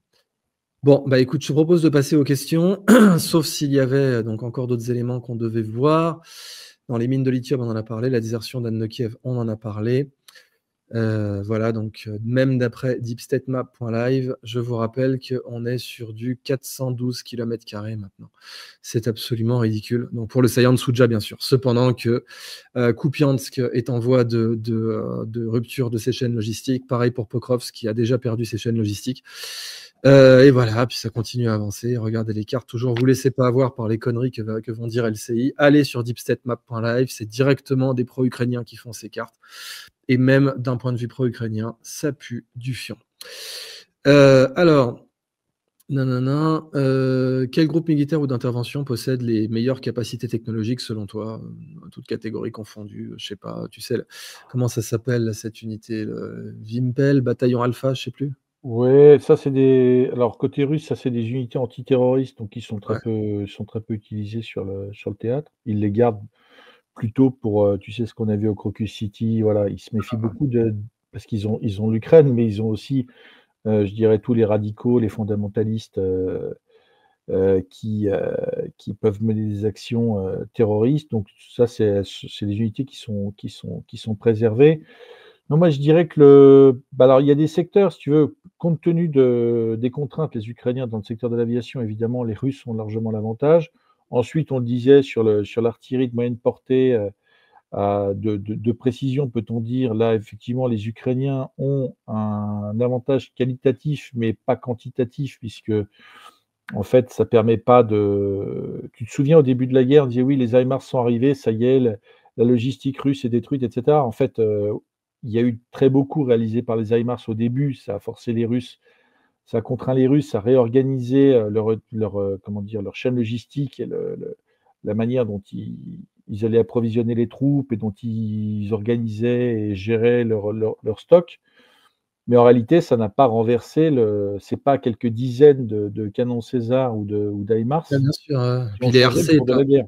Bon, bah, écoute, je te propose de passer aux questions, sauf s'il y avait donc encore d'autres éléments qu'on devait voir. Dans les mines de lithium, on en a parlé, la désertion d'Anne de Kiev, on en a parlé. Voilà, donc même d'après deepstatemap.live, je vous rappelle qu'on est sur du 412 km² maintenant. C'est absolument ridicule. Donc pour le saillant de Souja, bien sûr. Cependant que Kupiansk est en voie de rupture de ses chaînes logistiques. Pareil pour Pokrovsk, qui a déjà perdu ses chaînes logistiques. Et voilà, puis ça continue à avancer. Regardez les cartes. Toujours, vous ne laissez pas avoir par les conneries que vont dire LCI. Allez sur deepstatemap.live. C'est directement des pro-ukrainiens qui font ces cartes. Et même d'un point de vue pro-ukrainien, ça pue du fion. Alors, quel groupe militaire ou d'intervention possède les meilleures capacités technologiques selon toi, toutes catégories confondues? Je sais pas, tu sais, comment ça s'appelle cette unité, le Vimpel, bataillon Alpha, je sais plus. Ouais, ça c'est alors côté russe, ça c'est des unités antiterroristes, donc qui Ouais. sont très peu utilisées sur le théâtre. Ils les gardent plutôt pour, tu sais, ce qu'on a vu au Crocus City, voilà, ils se méfient beaucoup parce qu'ils ont l'Ukraine, mais ils ont aussi, je dirais tous les radicaux, les fondamentalistes, qui peuvent mener des actions terroristes. Donc ça, c'est des unités qui sont préservées. Non, moi, je dirais que alors, il y a des secteurs, si tu veux, compte tenu des contraintes, les Ukrainiens dans le secteur de l'aviation, évidemment, les Russes ont largement l'avantage. Ensuite, on le disait sur l'artillerie de moyenne portée, de précision, peut-on dire, là, effectivement, les Ukrainiens ont un avantage qualitatif, mais pas quantitatif, puisque, en fait, ça permet pas de. Tu te souviens, au début de la guerre, on disait oui, les HIMARS sont arrivés, ça y est, la logistique russe est détruite, etc. En fait, il y a eu très beaux coups réalisés par les HIMARS au début, ça a forcé les Russes, ça a contraint les Russes à réorganiser comment dire, leur chaîne logistique et la manière dont ils allaient approvisionner les troupes et dont ils organisaient et géraient leur stock. Mais en réalité, ça n'a pas renversé c'est pas quelques dizaines de canons César ou d'HIMARS Ouais, bien sûr, qui puis ont les changé le RC, cours de la guerre.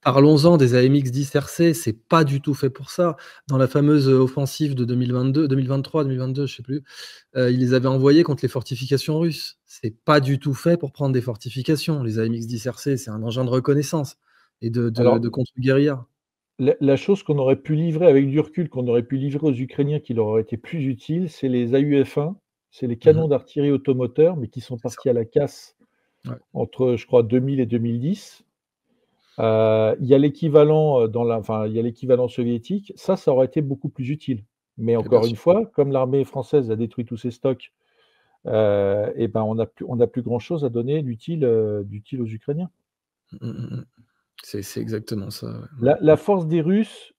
parlons-en des AMX-10 RC, c'est pas du tout fait pour ça. Dans la fameuse offensive de 2022, 2023, 2022, je sais plus, ils les avaient envoyés contre les fortifications russes. C'est pas du tout fait pour prendre des fortifications. Les AMX-10 RC, c'est un engin de reconnaissance et Alors, de contre-guérilla. la chose qu'on aurait pu livrer avec du recul, qu'on aurait pu livrer aux Ukrainiens qui leur aurait été plus utile, c'est les AUF-1, c'est les canons Mmh. d'artillerie automoteur, mais qui sont C'est ça. partis à la casse Ouais. entre, je crois, 2000 et 2010. Il y a l'équivalent, il y a l'équivalent soviétique. Ça aurait été beaucoup plus utile. Mais Et bien encore une sûr. fois, comme l'armée française a détruit tous ses stocks, et ben, on n'a plus grand-chose à donner d'utile aux Ukrainiens. Mmh, mmh, mmh. C'est exactement ça, ouais. Ouais, La ouais. force des Russes,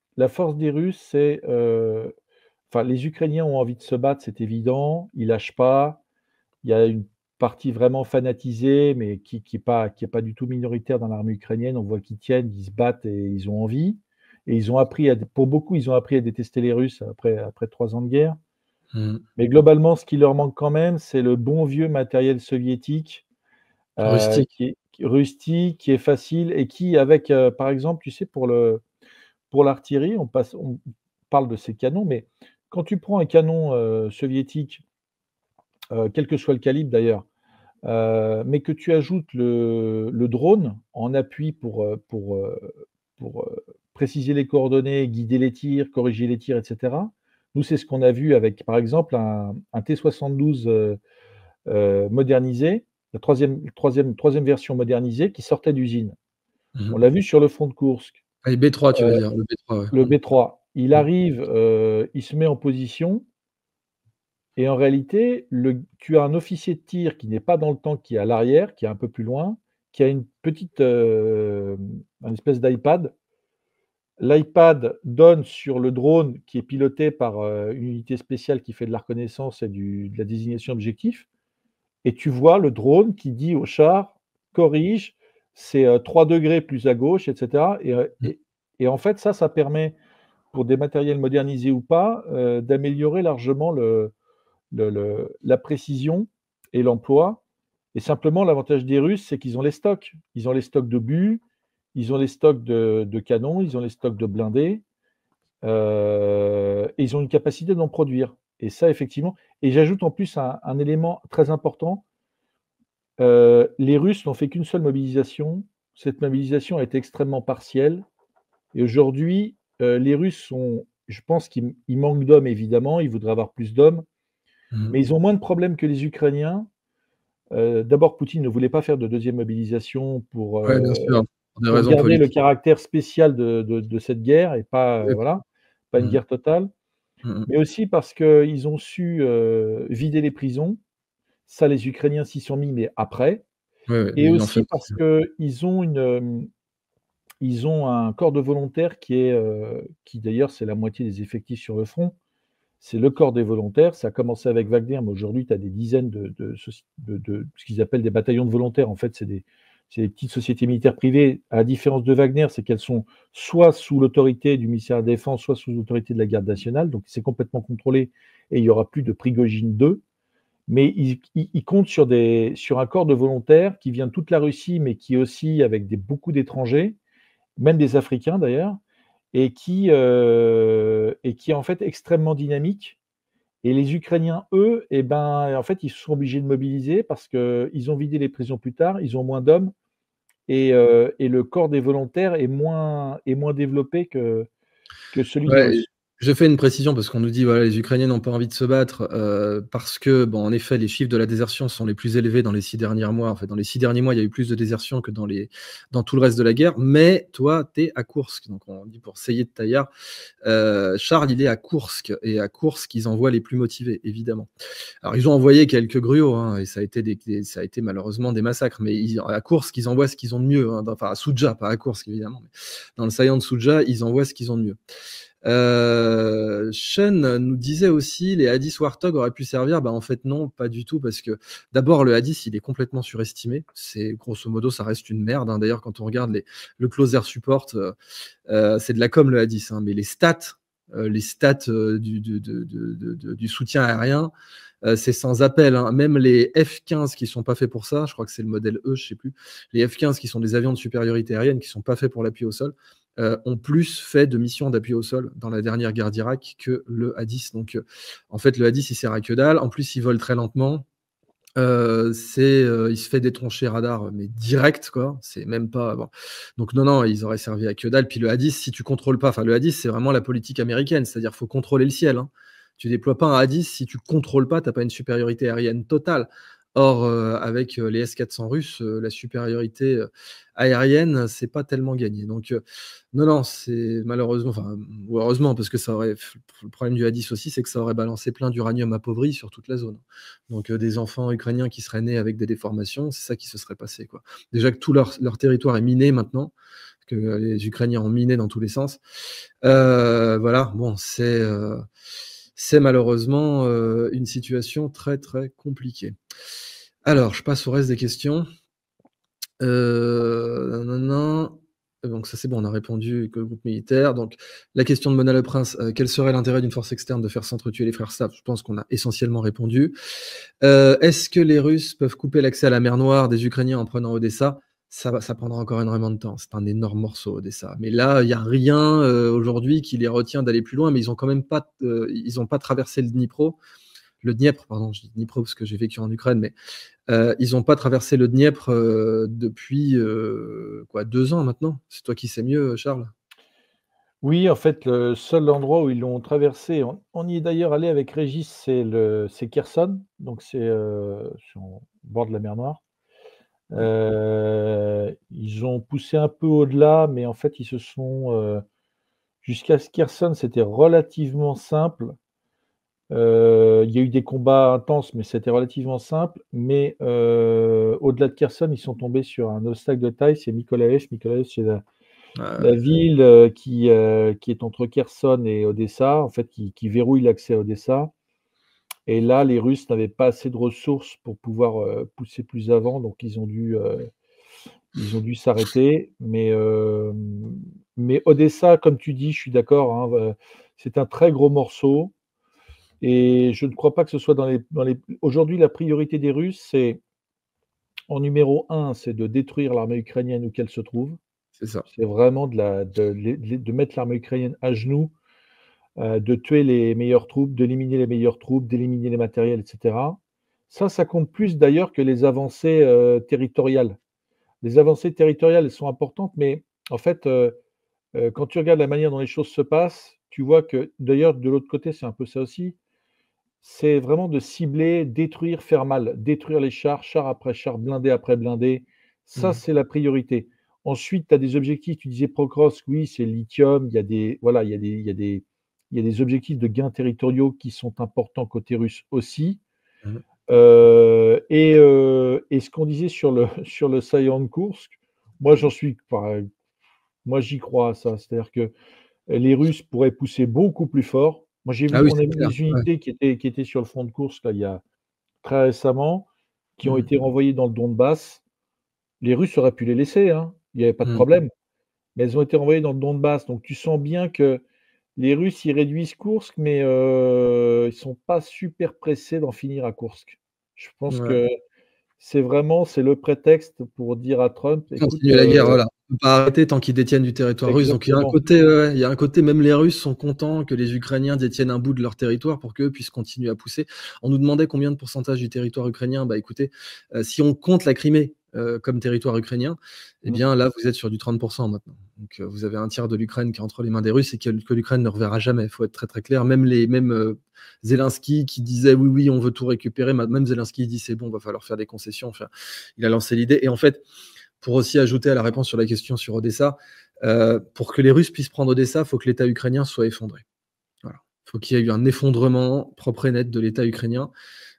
c'est, enfin, les Ukrainiens ont envie de se battre, c'est évident, ils lâchent pas. Il y a une partie vraiment fanatisée, mais qui est pas du tout minoritaire dans l'armée ukrainienne. On voit qu'ils tiennent, ils se battent et ils ont envie. Et ils ont appris pour beaucoup, ils ont appris à détester les Russes après 3 ans de guerre. Mmh. Mais globalement, ce qui leur manque quand même, c'est le bon vieux matériel soviétique, Rustique. qui est rustique, qui est facile et qui avec, par exemple, tu sais, pour l'artillerie, on parle de ces canons, mais quand tu prends un canon, soviétique, quel que soit le calibre d'ailleurs, mais que tu ajoutes le drone en appui pour préciser les coordonnées, guider les tirs, corriger les tirs, et cetera. Nous, c'est ce qu'on a vu avec, par exemple, un T-72, modernisé, la troisième version modernisée qui sortait d'usine. Mmh On mh. l'a vu sur le front de Kursk, Ah, les B3, tu veux heu, dire? Le B3, ouais. le Mmh. B3. Il Mmh. arrive, il se met en position et en réalité, tu as un officier de tir qui n'est pas dans le tank, qui est à l'arrière, qui est un peu plus loin, qui a une petite, un espèce d'iPad. L'iPad donne sur le drone qui est piloté par, une unité spéciale qui fait de la reconnaissance et de la désignation d'objectifs et tu vois le drone qui dit au char: «Corrige, c'est, 3° plus à gauche», et cetera Mmh. et en fait, ça permet, pour des matériels modernisés ou pas, d'améliorer largement la précision et l'emploi. Et simplement, l'avantage des Russes, c'est qu'ils ont les stocks. Ils ont les stocks d'obus, ils ont les stocks de canons, ils ont les stocks de blindés, et ils ont une capacité d'en produire. Et ça, effectivement, et j'ajoute en plus un élément très important, les Russes n'ont fait qu'une seule mobilisation. Cette mobilisation a été extrêmement partielle et aujourd'hui, les Russes je pense qu'ils manquent d'hommes évidemment, ils voudraient avoir plus d'hommes, Mmh. mais ils ont moins de problèmes que les Ukrainiens. D'abord, Poutine ne voulait pas faire de deuxième mobilisation Ouais, bien sûr, pour des pour raisons garder le politiques. caractère spécial de cette guerre et pas, Oui. voilà, pas une Mmh. guerre totale. Mmh mh. Mais aussi parce qu'ils ont su, vider les prisons. Ça, les Ukrainiens s'y sont mis, mais après. Ouais, ouais, Et mais il en fait aussi aussi, parce hein. ils ont un corps de volontaires qui d'ailleurs, c'est la moitié des effectifs sur le front. C'est le corps des volontaires. Ça a commencé avec Wagner, mais aujourd'hui, tu as des dizaines de ce qu'ils appellent des bataillons de volontaires. En fait, c'est des petites sociétés militaires privées. À la différence de Wagner, c'est qu'elles sont soit sous l'autorité du ministère de la Défense, soit sous l'autorité de la garde nationale. Donc, c'est complètement contrôlé et il n'y aura plus de Prigojine 2. Mais ils comptent sur un corps de volontaires qui vient de toute la Russie, mais qui est aussi avec beaucoup d'étrangers, même des Africains d'ailleurs, et qui est en fait extrêmement dynamique Et les Ukrainiens, eux, eh ben, en fait, ils se sont obligés de mobiliser parce qu'ils ont vidé les prisons plus tard, ils ont moins d'hommes et le corps des volontaires est moins développé que celui des Ouais, Russes. je fais une précision parce qu'on nous dit voilà, les Ukrainiens n'ont pas envie de se battre parce que, bon, en effet, les chiffres de la désertion sont les plus élevés dans les 6 derniers mois. En fait, dans les 6 derniers mois, il y a eu plus de désertion que dans tout le reste de la guerre. Mais toi, tu es à Koursk. Donc, on dit pour Seyed Taïar. Charles, il est à Koursk. Et à Koursk, ils envoient les plus motivés, évidemment. Alors, ils ont envoyé quelques gruots, hein, et ça a été malheureusement des massacres. Mais à Koursk, ils envoient ce qu'ils ont de mieux. Hein, enfin, à Souja, pas à Koursk, évidemment. Mais dans le saillant de Souja, ils envoient ce qu'ils ont de mieux. Sean nous disait aussi les Hadis Warthog auraient pu servir. Bah, en fait, non, pas du tout, parce que d'abord, le Hadis, il est complètement surestimé. C'est grosso modo, ça reste une merde. Hein. D'ailleurs, quand on regarde le Close Air Support, c'est de la com le Hadis, hein, mais les stats du soutien aérien, c'est sans appel. Hein. Même les F-15 qui sont pas faits pour ça, je crois que c'est le modèle E, je sais plus. Les F-15 qui sont des avions de supériorité aérienne qui sont pas faits pour l'appui au sol, ont plus fait de missions d'appui au sol dans la dernière guerre d'Irak que le A-10. Donc, en fait, le A-10, il sert à que dalle. En plus, il vole très lentement. Il se fait détroncher radar, mais direct, quoi. C'est même pas. Bon. Donc, non, ils auraient servi à que dalle. Puis le A-10, si tu contrôles pas, enfin, le A-10, c'est vraiment la politique américaine, c'est-à-dire qu'il faut contrôler le ciel. Hein. Tu déploies pas un A-10 si tu contrôles pas, tu n'as pas une supériorité aérienne totale. Or, avec les S-400 russes, la supériorité aérienne, c'est pas tellement gagné. Donc, non, c'est malheureusement, enfin, ou heureusement, parce que ça aurait. Le problème du A-10 aussi, c'est que ça aurait balancé plein d'uranium appauvri sur toute la zone. Donc, des enfants ukrainiens qui seraient nés avec des déformations, c'est ça qui se serait passé, quoi. Déjà que tout leur territoire est miné maintenant, que les Ukrainiens ont miné dans tous les sens. Voilà, bon, c'est malheureusement une situation très, très compliquée. Alors, je passe au reste des questions. Donc ça c'est bon, on a répondu que le groupe militaire. Donc la question de Mona Le Prince, quel serait l'intérêt d'une force externe de faire s'entretuer les frères Slav? Je pense qu'on a essentiellement répondu. Est-ce que les Russes peuvent couper l'accès à la mer Noire des Ukrainiens en prenant Odessa? Ça prendra encore énormément de temps. C'est un énorme morceau, Odessa. Mais là, il n'y a rien aujourd'hui qui les retient d'aller plus loin, mais ils n'ont pas traversé le Dniepr, pardon, je dis Dnipro parce que j'ai vécu en Ukraine, mais ils n'ont pas traversé le Dniepr depuis 2 ans maintenant. C'est toi qui sais mieux, Charles. Oui, en fait, le seul endroit où ils l'ont traversé, on y est d'ailleurs allé avec Régis, c'est Kherson, donc c'est sur le bord de la mer Noire. Ils ont poussé un peu au-delà, mais en fait, ils se sont jusqu'à Kherson, c'était relativement simple. Il y a eu des combats intenses, mais c'était relativement simple. Mais au-delà de Kherson, ils sont tombés sur un obstacle de taille, c'est Mykolaiv. Mykolaiv, c'est la ville qui est entre Kherson et Odessa, en fait, qui verrouille l'accès à Odessa. Et là, les Russes n'avaient pas assez de ressources pour pouvoir pousser plus avant, donc ils ont dû s'arrêter. Mais Odessa, comme tu dis, je suis d'accord, hein, c'est un très gros morceau. Et je ne crois pas que ce soit dans les. Aujourd'hui, la priorité des Russes, c'est en numéro un, c'est de détruire l'armée ukrainienne où qu'elle se trouve. C'est ça. C'est vraiment de mettre l'armée ukrainienne à genoux, de tuer les meilleures troupes, d'éliminer les meilleures troupes, d'éliminer les matériels, etc. Ça compte plus d'ailleurs que les avancées territoriales. Les avancées territoriales, elles sont importantes, mais en fait, quand tu regardes la manière dont les choses se passent, tu vois que, d'ailleurs, de l'autre côté, c'est un peu ça aussi. C'est vraiment de cibler, détruire, faire mal, détruire les chars, char après char, blindé après blindé. Ça, c'est la priorité. Ensuite, tu as des objectifs, tu disais Prokrovsk, oui, c'est le lithium, il y a des, voilà, il y a des objectifs de gains territoriaux qui sont importants côté russe aussi. Mhm. Et ce qu'on disait sur le saillant de Kursk, moi, enfin, moi, j'y crois à ça. C'est-à-dire que les Russes pourraient pousser beaucoup plus fort. Moi, Ah oui, on a c'est vu clair. des Ouais. unités qui étaient sur le front de course là, il y a très récemment, qui ont Mhm. été renvoyées dans le Donbass. Les Russes auraient pu les laisser, hein, il n'y avait pas de Mhm. problème. Mais elles ont été renvoyées dans le Donbass. Donc tu sens bien que les Russes, ils réduisent Kursk, mais ils ne sont pas super pressés d'en finir à Kursk. Je pense Ouais. que c'est le prétexte pour dire à Trump, écoute, Continuer la guerre, voilà. peut pas arrêter tant qu'ils détiennent du territoire russe. Donc il y a un Exactement. côté, il y a un côté, même les Russes sont contents que les Ukrainiens détiennent un bout de leur territoire pour qu'eux puissent continuer à pousser. On nous demandait combien de pourcentage du territoire ukrainien. Bah écoutez, si on compte la Crimée comme territoire ukrainien, eh bien là vous êtes sur du 30% maintenant. Donc vous avez un tiers de l'Ukraine qui est entre les mains des Russes et que l'Ukraine ne reverra jamais. Il faut être très très clair. Même Zelensky qui disait oui oui on veut tout récupérer, même Zelensky dit c'est bon, va falloir faire des concessions. Enfin, il a lancé l'idée. Et en fait, pour aussi ajouter à la réponse sur la question sur Odessa, pour que les Russes puissent prendre Odessa, il faut que l'État ukrainien soit effondré. Voilà. Il faut qu'il y ait eu un effondrement propre et net de l'État ukrainien,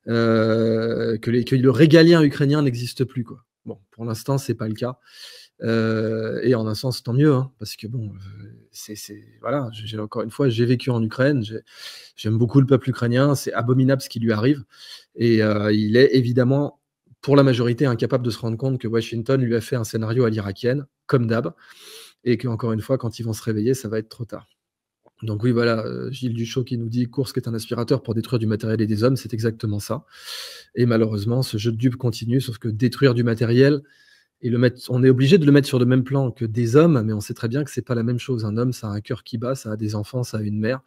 que le régalien ukrainien n'existe plus, quoi. Bon, pour l'instant, c'est pas le cas. Et en un sens, tant mieux, hein, parce que bon, voilà, encore une fois, j'ai vécu en Ukraine, j'aime beaucoup le peuple ukrainien, c'est abominable ce qui lui arrive, et il est évidemment pour la majorité incapable de se rendre compte que Washington lui a fait un scénario à l'irakienne, comme d'hab, et qu'encore une fois, quand ils vont se réveiller, ça va être trop tard. Donc oui, voilà, Gilles Duchot qui nous dit « Kursk est un aspirateur pour détruire du matériel et des hommes », c'est exactement ça. Et malheureusement, ce jeu de dupes continue, sauf que détruire du matériel, et on est obligé de le mettre sur le même plan que des hommes, mais on sait très bien que c'est pas la même chose. Un homme, ça a un cœur qui bat, ça a des enfants, ça a une mère.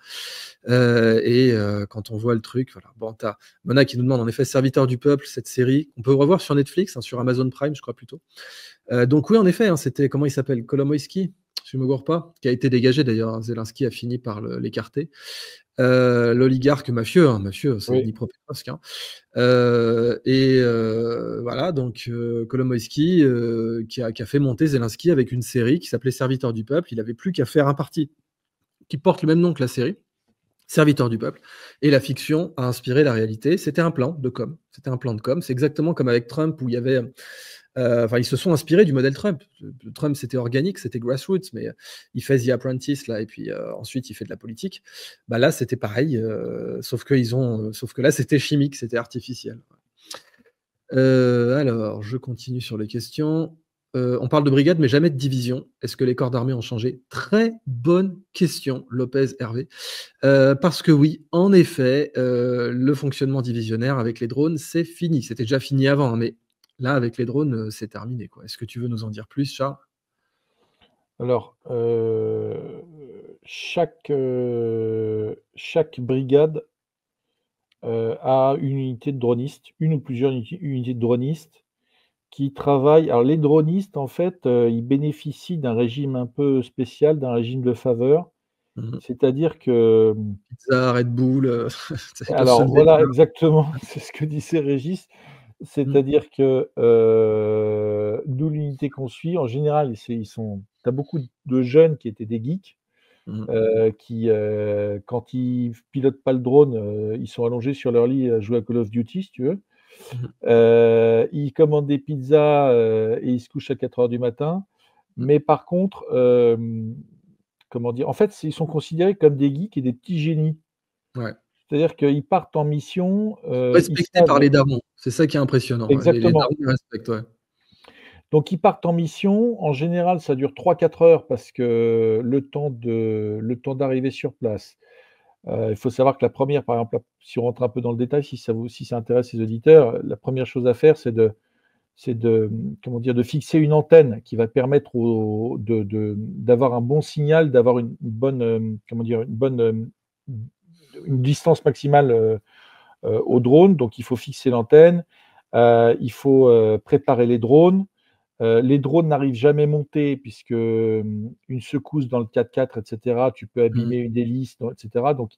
Quand on voit le truc, voilà. Bon, t'as Mona qui nous demande en effet Serviteur du peuple, cette série, on peut revoir sur Netflix, hein, sur Amazon Prime, je crois plutôt. Donc oui, en effet, hein, c'était, comment il s'appelle, Kolomoïski, si je ne me gourre pas, qui a été dégagé d'ailleurs. Hein, Zelensky a fini par l'écarter. L'oligarque mafieux, c'est Oui. Dnipropetrovsk. Hein. Voilà, donc Kolomoïski qui a fait monter Zelensky avec une série qui s'appelait Serviteur du peuple. Il n'avait plus qu'à faire un parti qui porte le même nom que la série, Serviteur du peuple. Et la fiction a inspiré la réalité. C'était un plan de com. C'était un plan de com. C'est exactement comme avec Trump où il y avait... ils se sont inspirés du modèle Trump. Trump, c'était organique, c'était grassroots, mais il fait The Apprentice, là, et puis ensuite, il fait de la politique. Bah, là, c'était pareil, sauf que là, c'était chimique, c'était artificiel. Alors, je continue sur les questions. On parle de brigade, mais jamais de division. Est-ce que les corps d'armée ont changé? Très bonne question, Lopez Hervé. Parce que oui, en effet, le fonctionnement divisionnaire avec les drones, c'est fini. C'était déjà fini avant, hein, mais là, avec les drones, c'est terminé, quoi. Est-ce que tu veux nous en dire plus, Charles? Alors, chaque brigade a une unité de dronistes, une ou plusieurs unités de dronistes qui travaillent. Alors, les dronistes, en fait, ils bénéficient d'un régime un peu spécial, d'un régime de faveur. C'est-à-dire que... Pizza, Red Bull, ils peuvent se Alors, lever voilà, tard. exactement, c'est ce que disait Régis. C'est-à-dire que nous, l'unité qu'on suit, en général, tu as beaucoup de jeunes qui étaient des geeks, qui, quand ils pilotent pas le drone, ils sont allongés sur leur lit à jouer à Call of Duty, si tu veux. Ils commandent des pizzas et ils se couchent à 4 heures du matin. Mais par contre, comment dire, en fait, ils sont considérés comme des geeks et des petits génies. Ouais. C'est-à-dire qu'ils partent en mission, ils Respectés par savent... les darons, c'est ça qui est impressionnant. Les Exactement. darons les respectent, ouais. Donc ils partent en mission. En général, ça dure 3-4 heures parce que le temps d'arriver sur place. Il faut savoir que la première, par exemple, si on rentre un peu dans le détail, si ça intéresse les auditeurs, la première chose à faire, c'est comment dire, de fixer une antenne qui va permettre d'avoir un bon signal, d'avoir une bonne, comment dire, une distance maximale au drone. Donc il faut fixer l'antenne, il faut préparer les drones. Les drones n'arrivent jamais montés puisque une secousse dans le 4x4, etc., tu peux abîmer une hélice, etc. Donc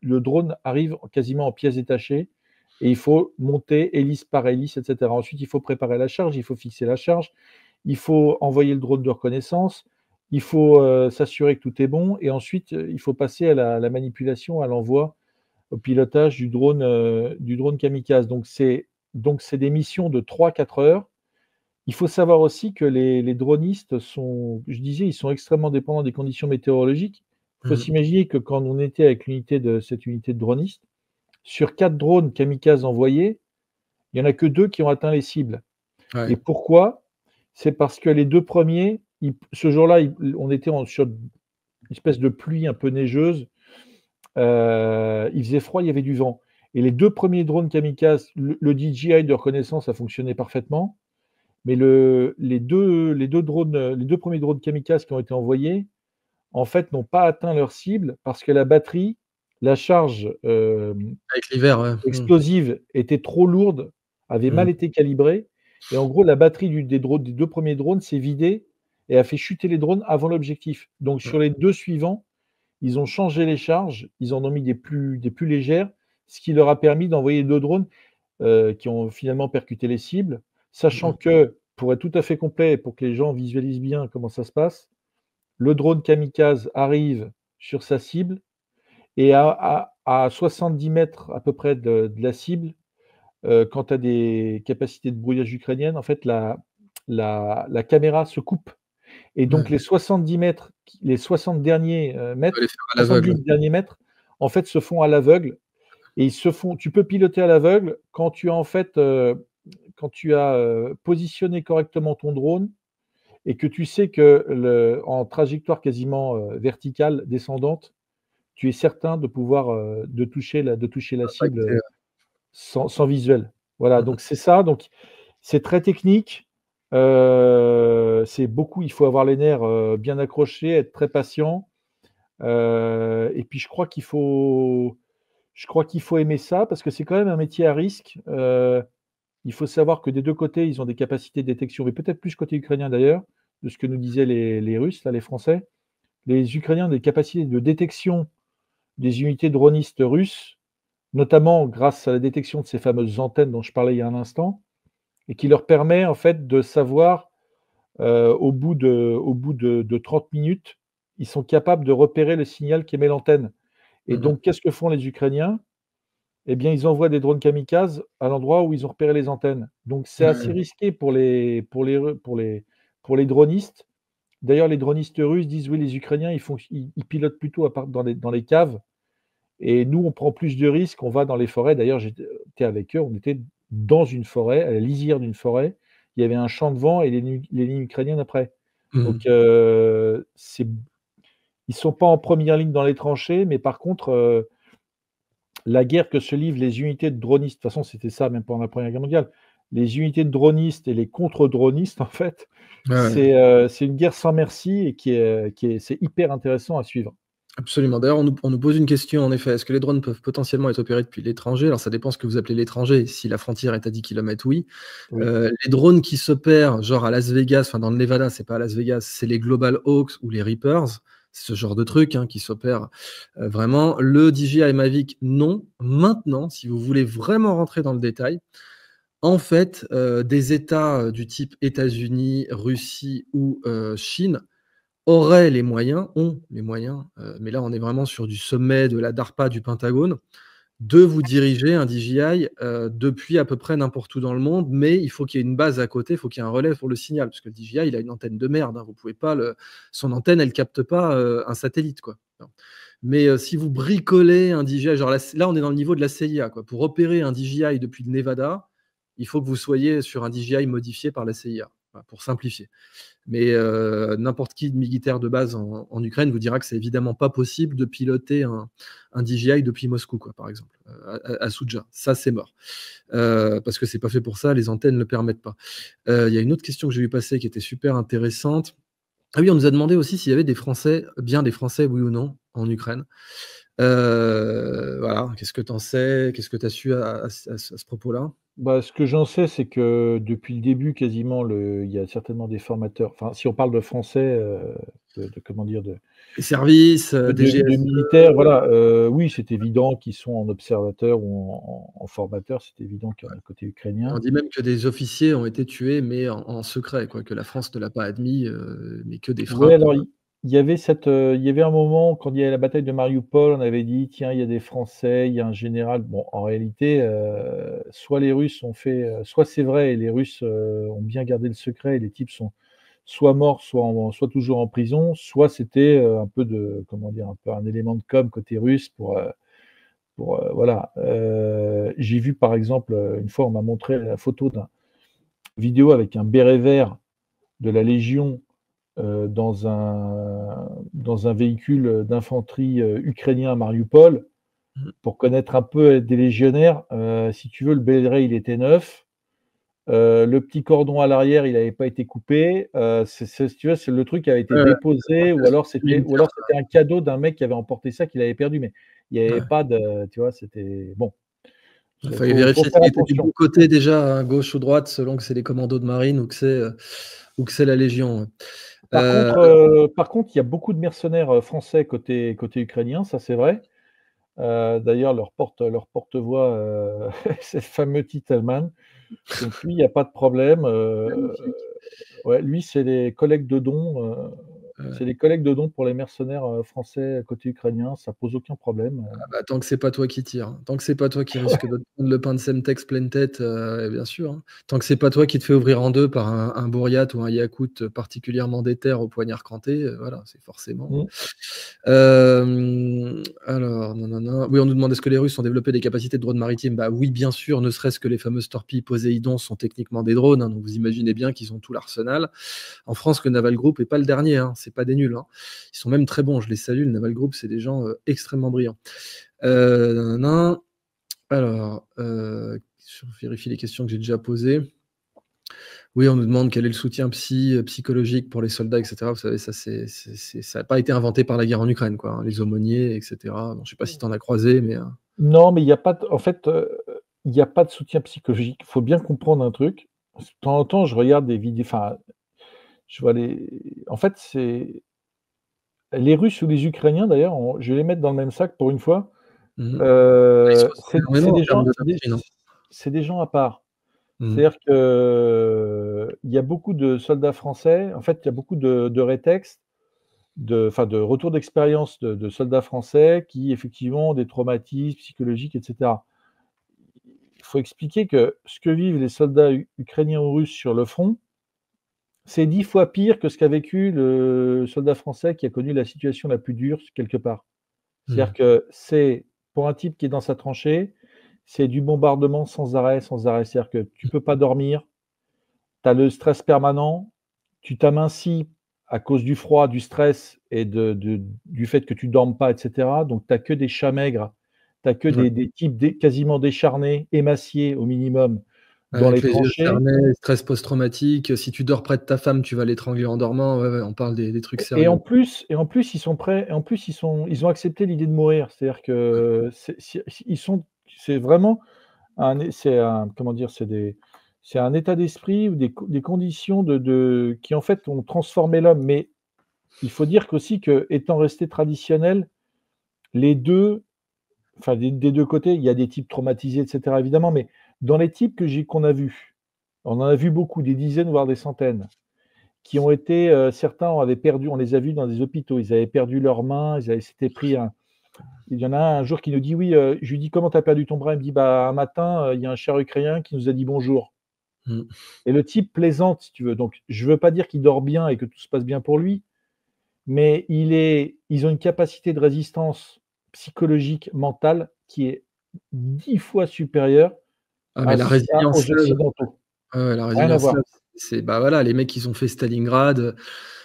le drone arrive quasiment en pièces détachées et il faut monter hélice par hélice, etc. Ensuite, il faut préparer la charge, il faut fixer la charge, il faut envoyer le drone de reconnaissance, il faut s'assurer que tout est bon et ensuite, il faut passer à la manipulation, à l'envoi, au pilotage du drone kamikaze. Donc, c'est des missions de 3-4 heures. Il faut savoir aussi que les dronistes je disais, ils sont extrêmement dépendants des conditions météorologiques. Il faut s'imaginer que quand on était avec cette unité de dronistes, sur 4 drones kamikazes envoyés, il n'y en a que 2 qui ont atteint les cibles. Ouais. Et pourquoi? C'est parce que les 2 premiers, ce jour-là, on était sur une espèce de pluie un peu neigeuse. Il faisait froid, il y avait du vent. Et les 2 premiers drones kamikazes, le DJI de reconnaissance a fonctionné parfaitement. Mais les deux drones, les deux premiers drones kamikazes qui ont été envoyés, en fait, n'ont pas atteint leur cible parce que la batterie, la charge Avec l'hiver, ouais. explosive était trop lourde, avait mal été calibrée. Et en gros, la batterie des deux premiers drones s'est vidée et a fait chuter les drones avant l'objectif. Donc, sur les deux suivants, ils ont changé les charges, ils en ont mis des plus légères, ce qui leur a permis d'envoyer deux drones qui ont finalement percuté les cibles, sachant que, pour être tout à fait complet et pour que les gens visualisent bien comment ça se passe, le drone kamikaze arrive sur sa cible et à 70 mètres à peu près de la cible, quand tu as des capacités de brouillage ukrainiennes, en fait, la caméra se coupe. Et donc, les 70 mètres, les 60 derniers On va les mètres, faire à l'aveugle. 70 derniers mètres, en fait, se font à l'aveugle. Et tu peux piloter à l'aveugle quand tu as, en fait, quand tu as positionné correctement ton drone et que tu sais que en trajectoire quasiment verticale, descendante, tu es certain de pouvoir de toucher la cible Impacté, sans visuel. Voilà, ouais. donc c'est ça. Donc c'est très technique. Il faut avoir les nerfs bien accrochés, être très patient. Et puis je crois qu'il faut aimer ça parce que c'est quand même un métier à risque. Il faut savoir que des deux côtés, ils ont des capacités de détection, mais peut-être plus côté ukrainien d'ailleurs, de ce que nous disaient les Russes, là, les Français. Les Ukrainiens ont des capacités de détection des unités dronistes russes, notamment grâce à la détection de ces fameuses antennes dont je parlais il y a un instant, et qui leur permet en fait de savoir, au bout de 30 minutes, ils sont capables de repérer le signal qu'émet l'antenne. Et donc, qu'est-ce que font les Ukrainiens? Eh bien, ils envoient des drones kamikazes à l'endroit où ils ont repéré les antennes. Donc, c'est assez risqué pour les dronistes. D'ailleurs, les dronistes russes disent oui, les Ukrainiens, ils pilotent plutôt dans les caves. Et nous, on prend plus de risques, on va dans les forêts. D'ailleurs, j'étais avec eux, on était dans une forêt, à la lisière d'une forêt. Il y avait un champ de vent et les lignes ukrainiennes après. Donc, ils ne sont pas en première ligne dans les tranchées, mais par contre, la guerre que se livrent les unités de dronistes, de toute façon, c'était ça même pendant la Première Guerre mondiale, les unités de dronistes et les contre-dronistes, en fait, c'est une guerre sans merci et c'est hyper intéressant à suivre. Absolument. D'ailleurs, on nous pose une question, en effet. Est-ce que les drones peuvent potentiellement être opérés depuis l'étranger? Alors, ça dépend ce que vous appelez l'étranger. Si la frontière est à 10 km, oui. Oui. Les drones qui s'opèrent, genre à Las Vegas, enfin dans le Nevada, c'est pas à Las Vegas, c'est les Global Hawks ou les Reapers, ce genre de trucs qui s'opèrent vraiment. Le DJI Mavic, non. Maintenant, si vous voulez vraiment rentrer dans le détail, en fait, des États du type États-Unis, Russie ou Chine ont les moyens, mais là on est vraiment sur du sommet de la DARPA du Pentagone, de vous diriger un DJI depuis à peu près n'importe où dans le monde, mais il faut qu'il y ait une base à côté, il faut qu'il y ait un relais pour le signal, parce que le DJI il a une antenne de merde, vous pouvez pas son antenne elle capte pas un satellite quoi. Mais si vous bricolez un DJI, genre là on est dans le niveau de la CIA quoi. Pour opérer un DJI depuis le Nevada, il faut que vous soyez sur un DJI modifié par la CIA, pour simplifier. Mais n'importe qui de militaire de base en Ukraine vous dira que c'est évidemment pas possible de piloter un DJI depuis Moscou, quoi, par exemple, à Souja. Ça, c'est mort. Parce que c'est pas fait pour ça, les antennes ne le permettent pas. Il y a une autre question que j'ai vu passer qui était super intéressante. Ah oui, on nous a demandé aussi s'il y avait des Français, bien des Français, oui ou non, en Ukraine. Voilà, qu'est-ce que tu en sais? Qu'est-ce que tu as su à ce propos-là? Bah, ce que j'en sais, c'est que depuis le début, quasiment, il y a certainement des formateurs. Enfin, si on parle de français, comment dire, Les services, de DGSE, militaires, voilà. Oui, c'est évident qu'ils sont en observateur ou en formateur. C'est évident qu'il y en a côté on ukrainien. dit même que des officiers ont été tués, mais en secret, quoi, que la France ne l'a pas admis, mais que des Oui, frappes. alors il y avait un moment quand il y a la bataille de Mariupol, on avait dit: «Tiens, il y a des Français, il y a un général». Bon, en réalité, soit les Russes ont fait, soit c'est vrai et les Russes, ont bien gardé le secret et les types sont soit morts, soit toujours en prison, soit c'était, un peu de comment dire? Un peu un élément de com côté russe voilà. J'ai vu par exemple, une fois on m'a montré la photo d'un vidéo avec un béret vert de la Légion dans un véhicule d'infanterie ukrainien à Mariupol. Mmh. Pour connaître un peu des légionnaires, si tu veux, le béret, il était neuf. Le petit cordon à l'arrière, il n'avait pas été coupé. Si tu vois, c'est le truc qui avait été Ouais, ouais, déposé ou alors c'était militaire, un cadeau d'un mec qui avait emporté ça, qu'il avait perdu, mais il n'y avait ouais. pas de tu vois, c'était bon, Il il fallait faut vérifier faire s'il était du attention. bon côté déjà, à gauche ou droite, selon que c'est les commandos de marine ou que c'est la Légion, ouais. Heu, Par contre, il y a beaucoup de mercenaires, français côté ukrainien, ça c'est vrai. D'ailleurs leur porte-voix, c'est le fameux Titelman. Donc lui, il y a pas de problème, Magnifique. ouais, lui, c'est Ouais. des collègues de dons pour les mercenaires, français côté ukrainien, ça pose aucun problème, Ah bah, tant que c'est pas toi qui tire, hein. Tant que c'est pas toi qui risque de te prendre le pain de Semtex pleine tête, bien sûr, hein. Tant que c'est pas toi qui te fais ouvrir en 2 par un Bouriat ou un Yakout particulièrement déter au poignard cranté, voilà, c'est forcément Mmh. alors nin oui, on nous demande: «Est-ce que les Russes ont développé des capacités de drones maritimes?» Bah oui, bien sûr, ne serait-ce que les fameuses torpilles Poséidon sont techniquement des drones, hein, donc vous imaginez bien qu'ils ont tout l'arsenal. En France, le Naval Group est pas le dernier, hein, c'est pas des nuls, hein. Ils sont même très bons, je les salue, le Naval Group, c'est des gens, extrêmement brillants. Nin, nin, nin. Alors, je vérifie les questions que j'ai déjà posées. Oui, on nous demande quel est le soutien psychologique pour les soldats, et cetera. Vous savez, ça, ça a pas été inventé par la guerre en Ukraine, quoi, hein, les aumôniers, et cetera. Bon, je sais pas si tu en as croisé, mais Non, mais il y a pas de en fait, il y a pas de soutien psychologique. Il faut bien comprendre un truc. De temps en temps, je regarde des vidéos enfin, je vois les en fait, c'est les Russes ou les Ukrainiens d'ailleurs, on je vais les mettre dans le même sac pour une fois. mmh mh. Ah, ils se ressemblent C'est énormément en des termes gens de doctrine, hein. c'est des gens à part. Mmh. C'est-à-dire que, il y a beaucoup de soldats français, en fait, il y a beaucoup de rétextes, de retours d'expérience de soldats français qui effectivement ont des traumatismes psychologiques et cetera. Il faut expliquer que ce que vivent les soldats ukrainiens ou russes sur le front, c'est 10 fois pire que ce qu'a vécu le soldat français qui a connu la situation la plus dure quelque part. C'est-à-dire Mmh. que c'est pour un type qui est dans sa tranchée, c'est du bombardement sans arrêt, sans arrêt. C'est-à-dire que tu peux pas dormir, tu as le stress permanent, tu t'amincis à cause du froid, du stress et du fait que tu dormes pas et cetera. Donc tu as que des chats maigres, tu as que Ouais. des types quasiment décharnés, émaciés au minimum dans Avec les les yeux tranchées fermés, stress post-traumatique, si tu dors près de ta femme, tu vas l'étrangler en dormant. Ouais, ouais, on parle des trucs et sérieux. en plus ils sont prêts et en plus ils ont accepté l'idée de mourir. C'est-à-dire que ils sont c'est vraiment c'est un comment dire? C'est un état d'esprit ou des conditions qui en fait ont transformé l'homme. Mais il faut dire qu'aussi qu'étant restés traditionnels, les 2, enfin des 2 côtés, il y a des types traumatisés et cetera évidemment, mais dans les types qu'on a vus, on en a vu beaucoup, des dizaines voire des centaines, qui ont été, certains avaient perdu on les a vus dans des hôpitaux, ils avaient perdu leurs mains, ils avaient s'étaient pris un il y en a un jour qui nous dit: «Oui», je lui dis: «Comment tu as perdu ton bras?» Il me dit: «Bah, un matin, il y a un char ukrainien qui nous a dit bonjour». Mmh. Et le type plaisante, si tu veux. Donc je veux pas dire qu'il dort bien et que tout se passe bien pour lui, mais ils ont une capacité de résistance psychologique, mentale qui est 10 fois supérieure Ah mais la aux résilience slave, occidentaux. ouais, ouais, la Rien à résilience voir. slave, c'est bah, voilà, les mecs qui ont fait Stalingrad,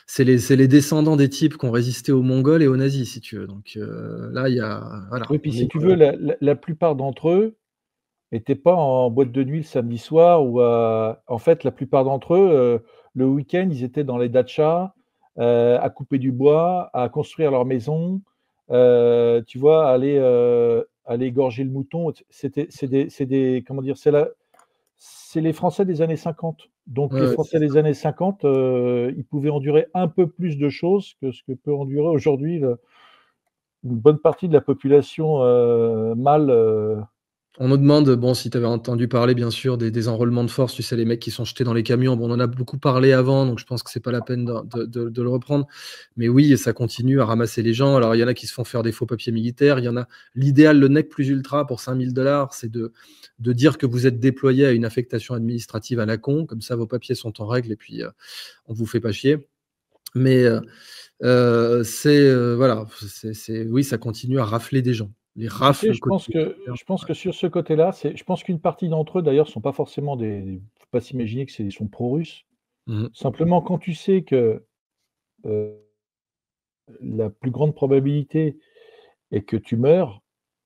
c'est les descendants des types qui ont résisté aux Mongols et aux nazis, si tu veux. Donc là, il y a voilà, Oui, puis on si est tu veux, la plupart d'entre eux étaient pas en boîte de nuit le samedi soir ou en fait, la plupart d'entre eux, le week-end, ils étaient dans les dachas, à couper du bois, à construire leur maison, tu vois? Aller égorger le mouton. C'est des comment dire? C'est les Français des années 50. Donc ouais, les ouais, c'est Français ça. des années 50, ils pouvaient endurer un peu plus de choses que ce que peut endurer aujourd'hui le une bonne partie de la population, mâle, On nous demande, bon, si tu avais entendu parler, bien sûr, des enrôlements de force, tu sais, les mecs qui sont jetés dans les camions. Bon, on en a beaucoup parlé avant, donc je pense que c'est pas la peine de le reprendre. Mais oui, ça continue à ramasser les gens. Alors, il y en a qui se font faire des faux papiers militaires. Il y en a l'idéal, le nec plus ultra pour 5 000 $, c'est de dire que vous êtes déployé à une affectation administrative à la con. Comme ça, vos papiers sont en règle et puis on vous fait pas chier. Mais voilà, oui, ça continue à rafler des gens. Les tu sais, rafles quotidiennes. je pense que sur ce côté-là, je pense qu'une partie d'entre eux d'ailleurs sont pas forcément faut pas s'imaginer que ils sont pro-russes. Mmh. Simplement quand tu sais que, heu, la plus grande probabilité est que tu meurs,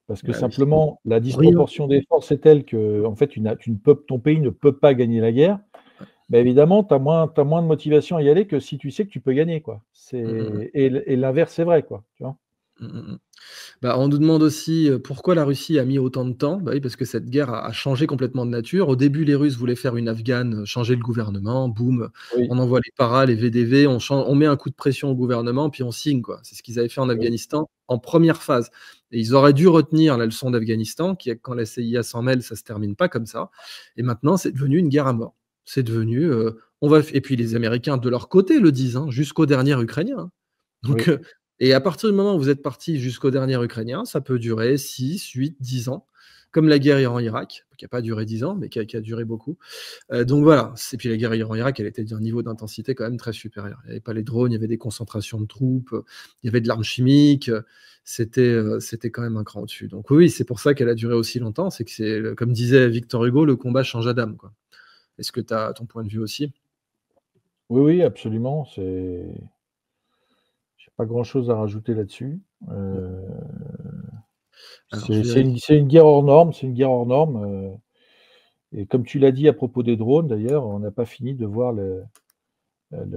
Parce que Bah oui. simplement, la Rien. disproportion des forces est telle que, en fait, ton pays ne peut pas gagner la guerre. Bah, évidemment, tu as moins de motivation à y aller que si tu sais que tu peux gagner, quoi. Mmh mh, mmh. Et l'inverse est vrai, quoi, tu vois? Mmh mh, mmh. Bah, on nous demande aussi, pourquoi la Russie a mis autant de temps? Bah oui, parce que cette guerre a changé complètement de nature. Au début, les Russes voulaient faire une Afghane, changer le gouvernement, boum, Oui, on envoie les paras, les VDV, on met un coup de pression au gouvernement, puis on signe, quoi. C'est ce qu'ils avaient fait en oui, Afghanistan en première phase et ils auraient dû retenir la leçon d'Afghanistan, qui est quand la CIA s'en mêle, ça se termine pas comme ça et maintenant c'est devenu une guerre à mort. C'est devenu, on va f et puis les Américains de leur côté le disent, hein, jusqu'au dernier Ukrainien, hein. Donc, oui, et à partir du moment où vous êtes parti jusqu'au dernier Ukrainien, ça peut durer 6, 8, 10 ans, comme la guerre Iran-Irak, qui a pas duré 10 ans, mais qui a duré beaucoup. Donc voilà, c'est puis la guerre Iran-Irak, elle était d'un niveau d'intensité quand même très supérieur. Il y avait pas les drones, il y avait des concentrations de troupes, il y avait de l'arme chimique, c'était quand même un cran au-dessus. Donc oui, c'est pour ça qu'elle a duré aussi longtemps, c'est que c'est le comme disait Victor Hugo: «Le combat changea d'âme», quoi. Est-ce que tu as ton point de vue aussi? oui, oui, absolument, j'ai pas grand-chose à rajouter là-dessus. Mmh. Heu, Alors je c'est une guerre hors norme, c'est une guerre hors norme, et comme tu l'as dit à propos des drones d'ailleurs, on n'a pas fini de voir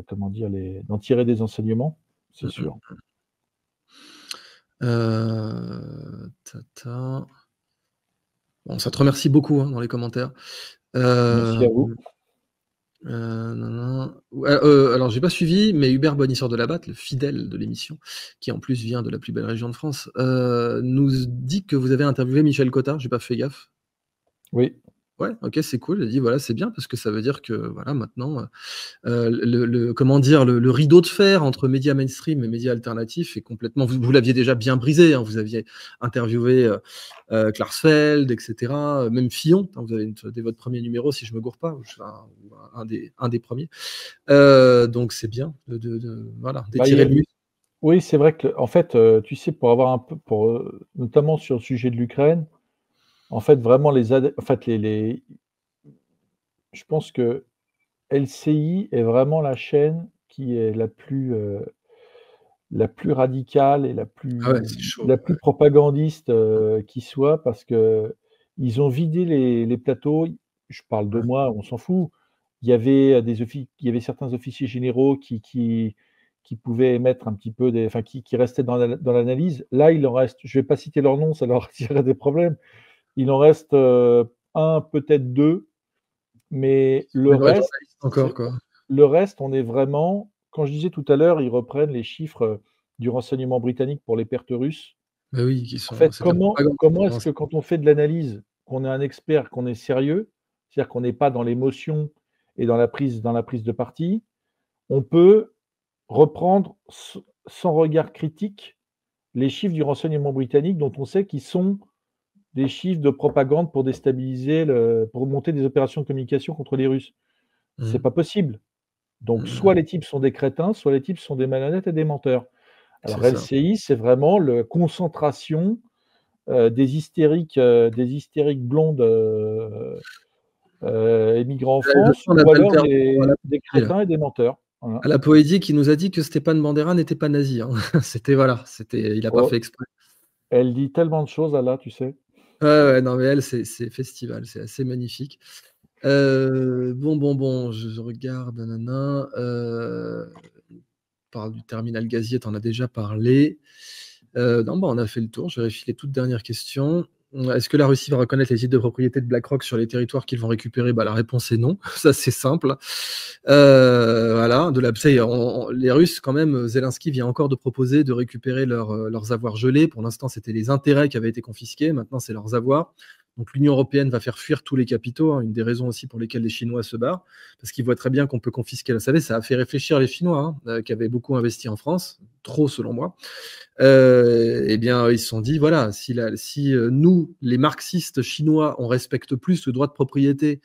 comment dire? D'en tirer des enseignements, c'est mmh mh. sûr. Ta ta. Bon, ça te remercie beaucoup, hein, dans les commentaires. Merci à Hem, vous. nin nin. Ouais, alors j'ai pas suivi, mais Hubert Bonisseur de la Batte, le fidèle de l'émission, qui en plus vient de la plus belle région de France, nous dit que vous avez interviewé Michel Cotta. J'ai pas fait gaffe. Oui, Ouais, OK, c'est cool. Il dit: «Voilà, c'est bien parce que ça veut dire que, voilà, maintenant, le comment dire? Le rideau de fer entre médias mainstream et médias alternatifs est complètement» vous l'aviez déjà bien brisé, hein, vous aviez interviewé, Klarsfeld et cetera, même Fillon, hein, vous avez dès votre premier numéro si je me gourre pas, enfin, ou un des premiers. Donc c'est bien de voilà, bah, il y d'étirer a le muscle. oui, c'est vrai que, en fait, tu sais, pour avoir un peu notamment sur le sujet de l'Ukraine, en fait, vraiment en fait, je pense que LCI est vraiment la chaîne qui est la plus radicale et Ah ouais, c'est chaud, la plus ouais. propagandiste, qui soit, parce qu'ils ont vidé les plateaux. Je parle de Ouais, moi, on s'en fout. Il y avait certains officiers généraux qui pouvaient émettre un petit peu enfin, qui restaient dans l'analyse. Là, il en reste, je vais pas citer leur nom, ça leur créerait des problèmes. Il en reste, 1, peut-être 2, mais ouais, ouais, journaliste encore, quoi. le reste, on est vraiment, quand je disais tout à l'heure, ils reprennent les chiffres, du renseignement britannique pour les pertes russes. Bah oui, qui En sont fait, c'est de la propagande, comment hein, est-ce que, quand on fait de l'analyse, qu'on est un expert, qu'on est sérieux, c'est-à-dire qu'on n'est pas dans l'émotion et dans la prise de parti, on peut reprendre sans regard critique les chiffres du renseignement britannique, dont on sait qu'ils sont des chiffres de propagande pour monter des opérations de communication contre les Russes. C'est mmh. pas possible. Donc Mmh mh. soit les types sont des crétins, soit les types sont des malhonnêtes et des menteurs. C'est Alors ça. LCI, c'est vraiment la concentration, des hystériques blondes, émigrées en Je France, sens la ou balle alors perdue pour la des Poésie, là. crétins et des menteurs. Voilà. À la Poésie qui nous a dit que Stéphane Bandera n'était pas nazi, hein. C'était voilà, c'était il a pas fait Oh, exprès. elle dit tellement de choses, Allah, tu sais? Ouais, ouais, non mais elle, c'est festival, c'est assez magnifique. Bon, je regarde, nanana, on parle du terminal gazier, tu en as déjà parlé. Non, bah, on a fait le tour. Je vérifie les toutes dernières questions. Est-ce que la Russie va reconnaître les titres de propriété de BlackRock sur les territoires qu'ils vont récupérer? Bah, la réponse est non. Ça, c'est simple. Voilà, de la tu sais, les Russes quand même, Zelensky vient encore de proposer de récupérer leurs avoirs gelés. Pour l'instant, c'était les intérêts qui avaient été confisqués. Maintenant, c'est leurs avoirs. Donc l'Union européenne va faire fuir tous les capitaux, hein, une des raisons aussi pour lesquelles les Chinois se barrent, parce qu'ils voient très bien qu'on peut confisquer. Vous savez, ça a fait réfléchir les Chinois, hein, qui avaient beaucoup investi en France, trop selon moi. Eh bien, ils se sont dit, voilà, si nous, les marxistes chinois, on respecte plus le droit de propriété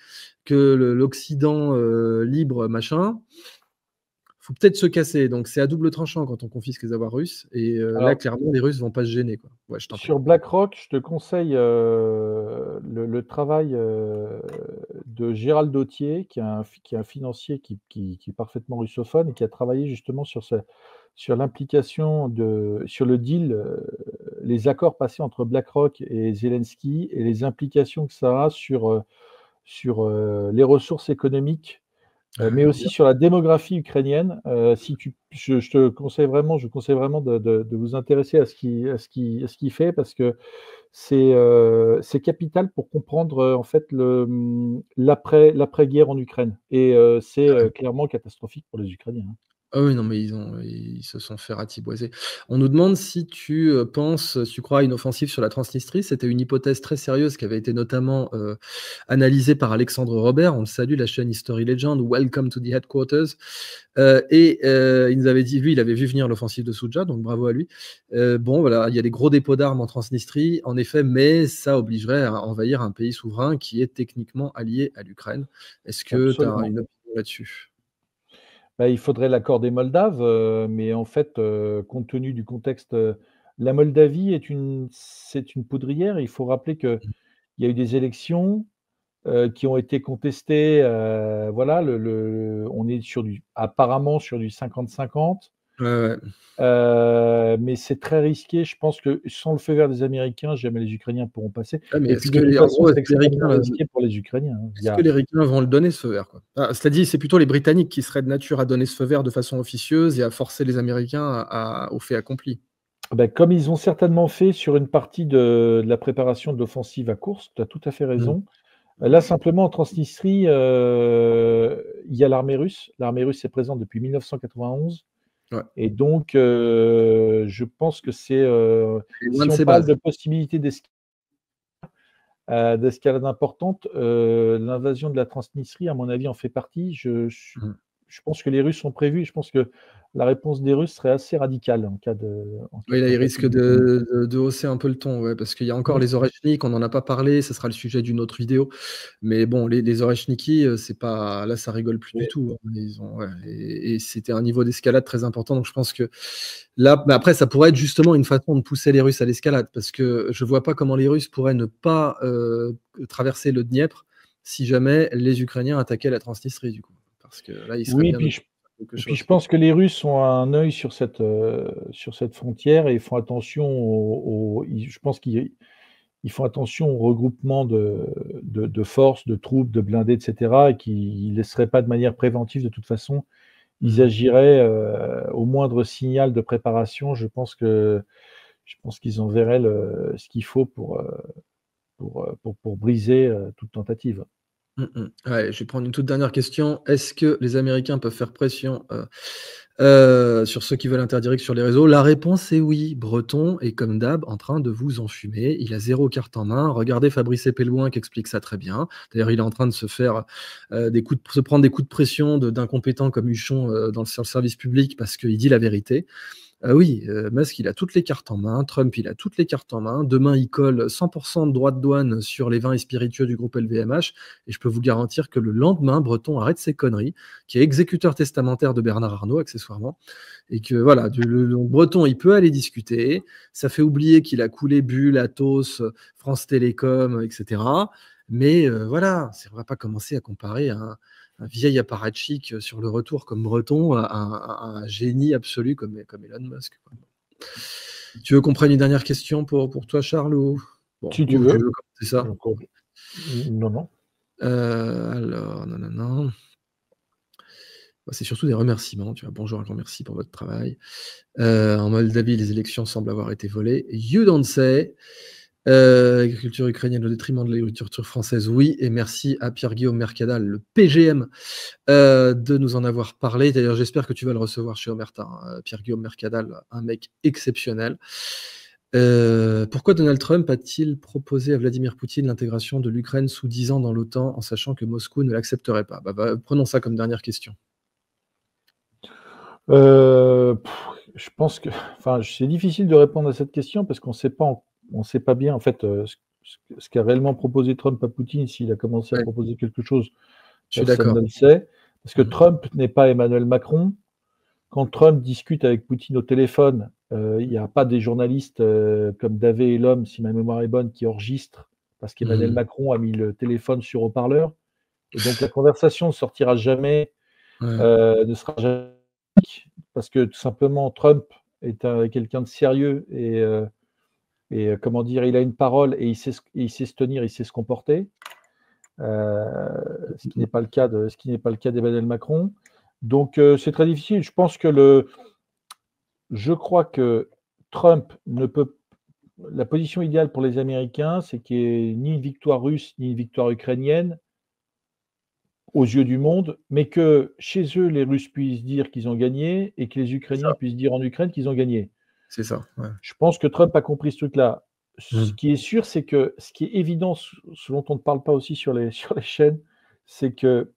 que l'Occident libre, machin, faut peut-être se casser. Donc c'est à double tranchant quand on confisque les avoirs russes. Et là, Alors, clairement, les Russes vont pas se gêner, quoi. Ouais, je t'en prie. sur BlackRock, je te conseille, le travail, de Gérald Dautier, qui est un financier qui est parfaitement russophone et qui a travaillé justement sur sur l'implication sur le deal, les accords passés entre BlackRock et Zelensky et les implications que ça a sur les ressources économiques, mais aussi sur la démographie ukrainienne. Si tu, je te conseille vraiment, je conseille vraiment de vous intéresser à ce qu'il fait parce que c'est capital pour comprendre en fait l'après-guerre en Ukraine. Et c'est clairement catastrophique pour les Ukrainiens. Hein. Ah oui, non, mais ils se sont fait ratiboiser. On nous demande si tu, penses, si tu crois à une offensive sur la Transnistrie. C'était une hypothèse très sérieuse qui avait été notamment, analysée par Alexandre Robert. On le salue, la chaîne History Legend, Welcome to the Headquarters. Il nous avait dit, lui, il avait vu venir l'offensive de Souja, donc bravo à lui. Bon, voilà, il y a des gros dépôts d'armes en Transnistrie, en effet, mais ça obligerait à envahir un pays souverain qui est techniquement allié à l'Ukraine. Est-ce que tu as Absolument. une opinion là-dessus? Bah, il faudrait l'accord des Moldaves, mais en fait, compte tenu du contexte, la Moldavie c'est une poudrière. Il faut rappeler qu'il y a eu des élections, qui ont été contestées, voilà, on est apparemment sur du 50-50, Ouais, ouais. mais c'est très risqué. Je pense que sans le feu vert des Américains, jamais les Ukrainiens pourront passer Ouais, mais et puis de toute en façon, gros, c'est extrêmement risqué pour les Ukrainiens, hein. Il y est-ce que a les Ricains vont le donner ce feu vert, quoi? Ah, cela dit, c'est plutôt les Britanniques qui seraient de nature à donner ce feu vert de façon officieuse et à forcer les Américains au fait accompli. Bah, comme ils ont certainement fait sur une partie de la préparation de l'offensive à Koursk, tu as tout à fait Mmh. raison. Là, simplement, en Transnistrie, il y a l'armée russe. L'armée russe est présente depuis 1991 Ouais, et donc je pense que et loin si de on ses parle bases. de possibilités d'escalade importante, l'invasion de la Transnistrie, à mon avis, en fait partie. Mmh. Je pense que les Russes sont prévus et je pense que la réponse des Russes serait assez radicale en cas Oui, de là, ils tentative risquent d'Ukraine. de hausser un peu le ton, ouais, parce qu'il y a encore Mmh. les Orechniki, on n'en a pas parlé, ce sera le sujet d'une autre vidéo. Mais bon, les Orechniki, c'est pas là, ça rigole plus du Oui. tout, hein. Ils ont ouais et c'était un niveau d'escalade très important, donc je pense que là mais après ça pourrait être justement une façon de pousser les Russes à l'escalade, parce que je vois pas comment les Russes pourraient ne pas, traverser le Dniepr si jamais les Ukrainiens attaquaient la Transnistrie, du coup. Parce que là, ils seraient Oui, bien obligés de faire quelque puis je chose. pense que les Russes ont un œil sur cette frontière et ils font attention je pense qu'ils font attention au regroupement de forces, de troupes, de blindés, et cetera, et qu'ils ne laisseraient pas de manière préventive de toute façon. Ils Mmh. agiraient, au moindre signal de préparation. Je pense qu'ils enverraient ce qu'il faut pour briser, toute tentative. Mmh mh. Ouais, je vais prendre une toute dernière question. Est-ce que les Américains peuvent faire pression, sur ceux qui veulent interdire X sur les réseaux? La réponse est oui. Breton est comme d'hab en train de vous enfumer. Il a 0 carte en main. Regardez Fabrice Epélouin qui explique ça très bien. D'ailleurs, il est en train de se faire, se prendre des coups de pression d'incompétents comme Huchon, sur le service public parce qu'il dit la vérité. Oui, Musk, il a toutes les cartes en main. Trump, il a toutes les cartes en main. Demain, il colle 100 de droits de douane sur les vins et spiritueux du groupe LVMH et je peux vous garantir que le lendemain, Breton arrête ses conneries, qui est exécuteur testamentaire de Bernard Arnault, accessoirement et que voilà, le Breton, il peut aller discuter. Ça fait oublier qu'il a coulé Bull, Atos, France Télécom, et cetera. Mais voilà, c'est on va pas commencer à comparer un vieil apparatchik sur le retour comme Breton à un génie absolu comme Elon Musk, quoi. Tu veux qu'on prenne une dernière question pour toi, Charles, ou bon, Si tu ou tu veux. veux commencer ça? Donc, non, non. Alors, non, non, non. Bah, c'est surtout des remerciements, tu vois? «Bonjour, un grand merci pour votre travail. En Moldavie, les élections semblent avoir été volées. You don't say. Agriculture ukrainienne au détriment de l'agriculture française, oui, et merci à Pierre-Guillaume Mercadal, le PGM, de nous en avoir parlé. D'ailleurs, j'espère que tu vas le recevoir chez Omerta, hein, Pierre-Guillaume Mercadal, un mec exceptionnel. Pourquoi Donald Trump a-t-il proposé à Vladimir Poutine l'intégration de l'Ukraine sous 10 ans dans l'OTAN en sachant que Moscou ne l'accepterait pas? Prenons ça comme dernière question. Heu, je pense que enfin, c'est difficile de répondre à cette question parce on sait pas bien en fait, ce qu'a réellement proposé Trump à Poutine, s'il a commencé à Ouais, proposer quelque chose, je suis personne d'accord. ne le sait. Parce que Mmh. Trump n'est pas Emmanuel Macron. Quand Trump discute avec Poutine au téléphone, il y a pas des journalistes, comme Davé et l'Homme, si ma mémoire est bonne, qui enregistrent parce qu'Emmanuel Mmh. Macron a mis le téléphone sur haut-parleur et donc la conversation ne sortira jamais, Ouais. ne sera jamais parce que tout simplement, Trump est quelqu'un de sérieux et comment dire, il a une parole et il sait se tenir, il sait se comporter. Ce qui n'est pas le cas d'Emmanuel Macron. Donc, c'est très difficile. Je crois que Trump ne peut. La position idéale pour les Américains, c'est qu'il n'y ait ni une victoire russe ni une victoire ukrainienne aux yeux du monde, mais que chez eux, les Russes puissent dire qu'ils ont gagné et que les C'est Ukrainiens ça. puissent dire en Ukraine qu'ils ont gagné. C'est ça. Ouais. Je pense que Trump a compris ce truc-là. Ce Mm. qui est sûr, c'est que ce qui est évident, ce dont on ne parle pas aussi sur les chaînes, c'est que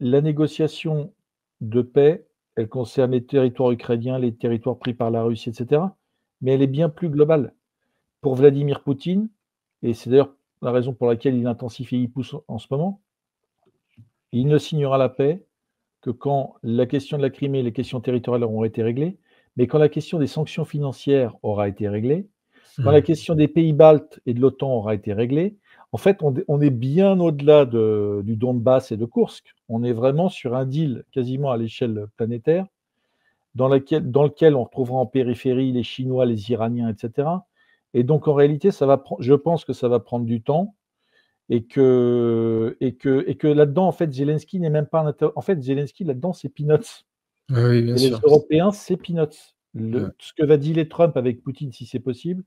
la négociation de paix, elle concerne les territoires ukrainiens, les territoires pris par la Russie, etc. Mais elle est bien plus globale. Pour Vladimir Poutine, et c'est d'ailleurs la raison pour laquelle il intensifie, il pousse en ce moment, il ne signera la paix que quand la question de la Crimée et les questions territoriales auront été réglées, mais quand la question des sanctions financières aura été réglée, quand la question des pays baltes et de l'OTAN aura été réglée. En fait, on est bien au-delà du Donbass et de Koursk. On est vraiment sur un deal quasiment à l'échelle planétaire, dans lequel on retrouvera en périphérie les Chinois, les Iraniens, etc. Et donc, en réalité, je pense que ça va prendre du temps et que là-dedans, en fait, Zelensky n'est même pas en fait, Zelensky, là-dedans, c'est peanuts. Oui, bien Et les sûr. Européens, c'est peanuts. Ouais. Ce que va dealer Trump avec Poutine, si c'est possible,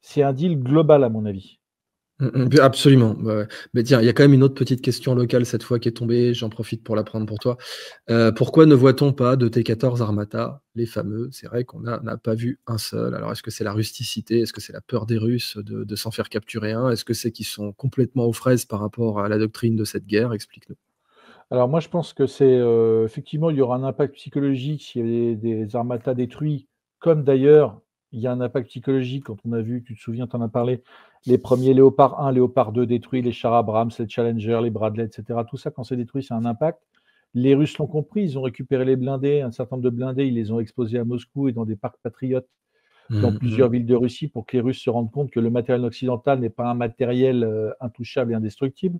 c'est un deal global, à mon avis. Absolument. Ouais, ouais. Mais tiens, il y a quand même une autre petite question locale cette fois qui est tombée. J'en profite pour la prendre pour toi. Pourquoi ne voit-on pas de T-14 Armata, les fameux? C'est vrai qu'on n'a pas vu un seul. Alors, est-ce que c'est la rusticité? Est-ce que c'est la peur des Russes de s'en faire capturer un? Est-ce que c'est qu'ils sont complètement aux fraises par rapport à la doctrine de cette guerre? Explique-nous. Alors moi, je pense que effectivement, il y aura un impact psychologique s'il y a des armatas détruits, comme d'ailleurs, il y a un impact psychologique quand on a vu, tu te souviens, tu en as parlé, les premiers Léopard 1, Léopard 2 détruits, les chars Abrams, les Challenger, les Bradley, etc. Tout ça, quand c'est détruit, c'est un impact. Les Russes l'ont compris, ils ont récupéré les blindés, un certain nombre de blindés, ils les ont exposés à Moscou et dans des parcs patriotes dans plusieurs villes de Russie pour que les Russes se rendent compte que le matériel occidental n'est pas un matériel intouchable et indestructible.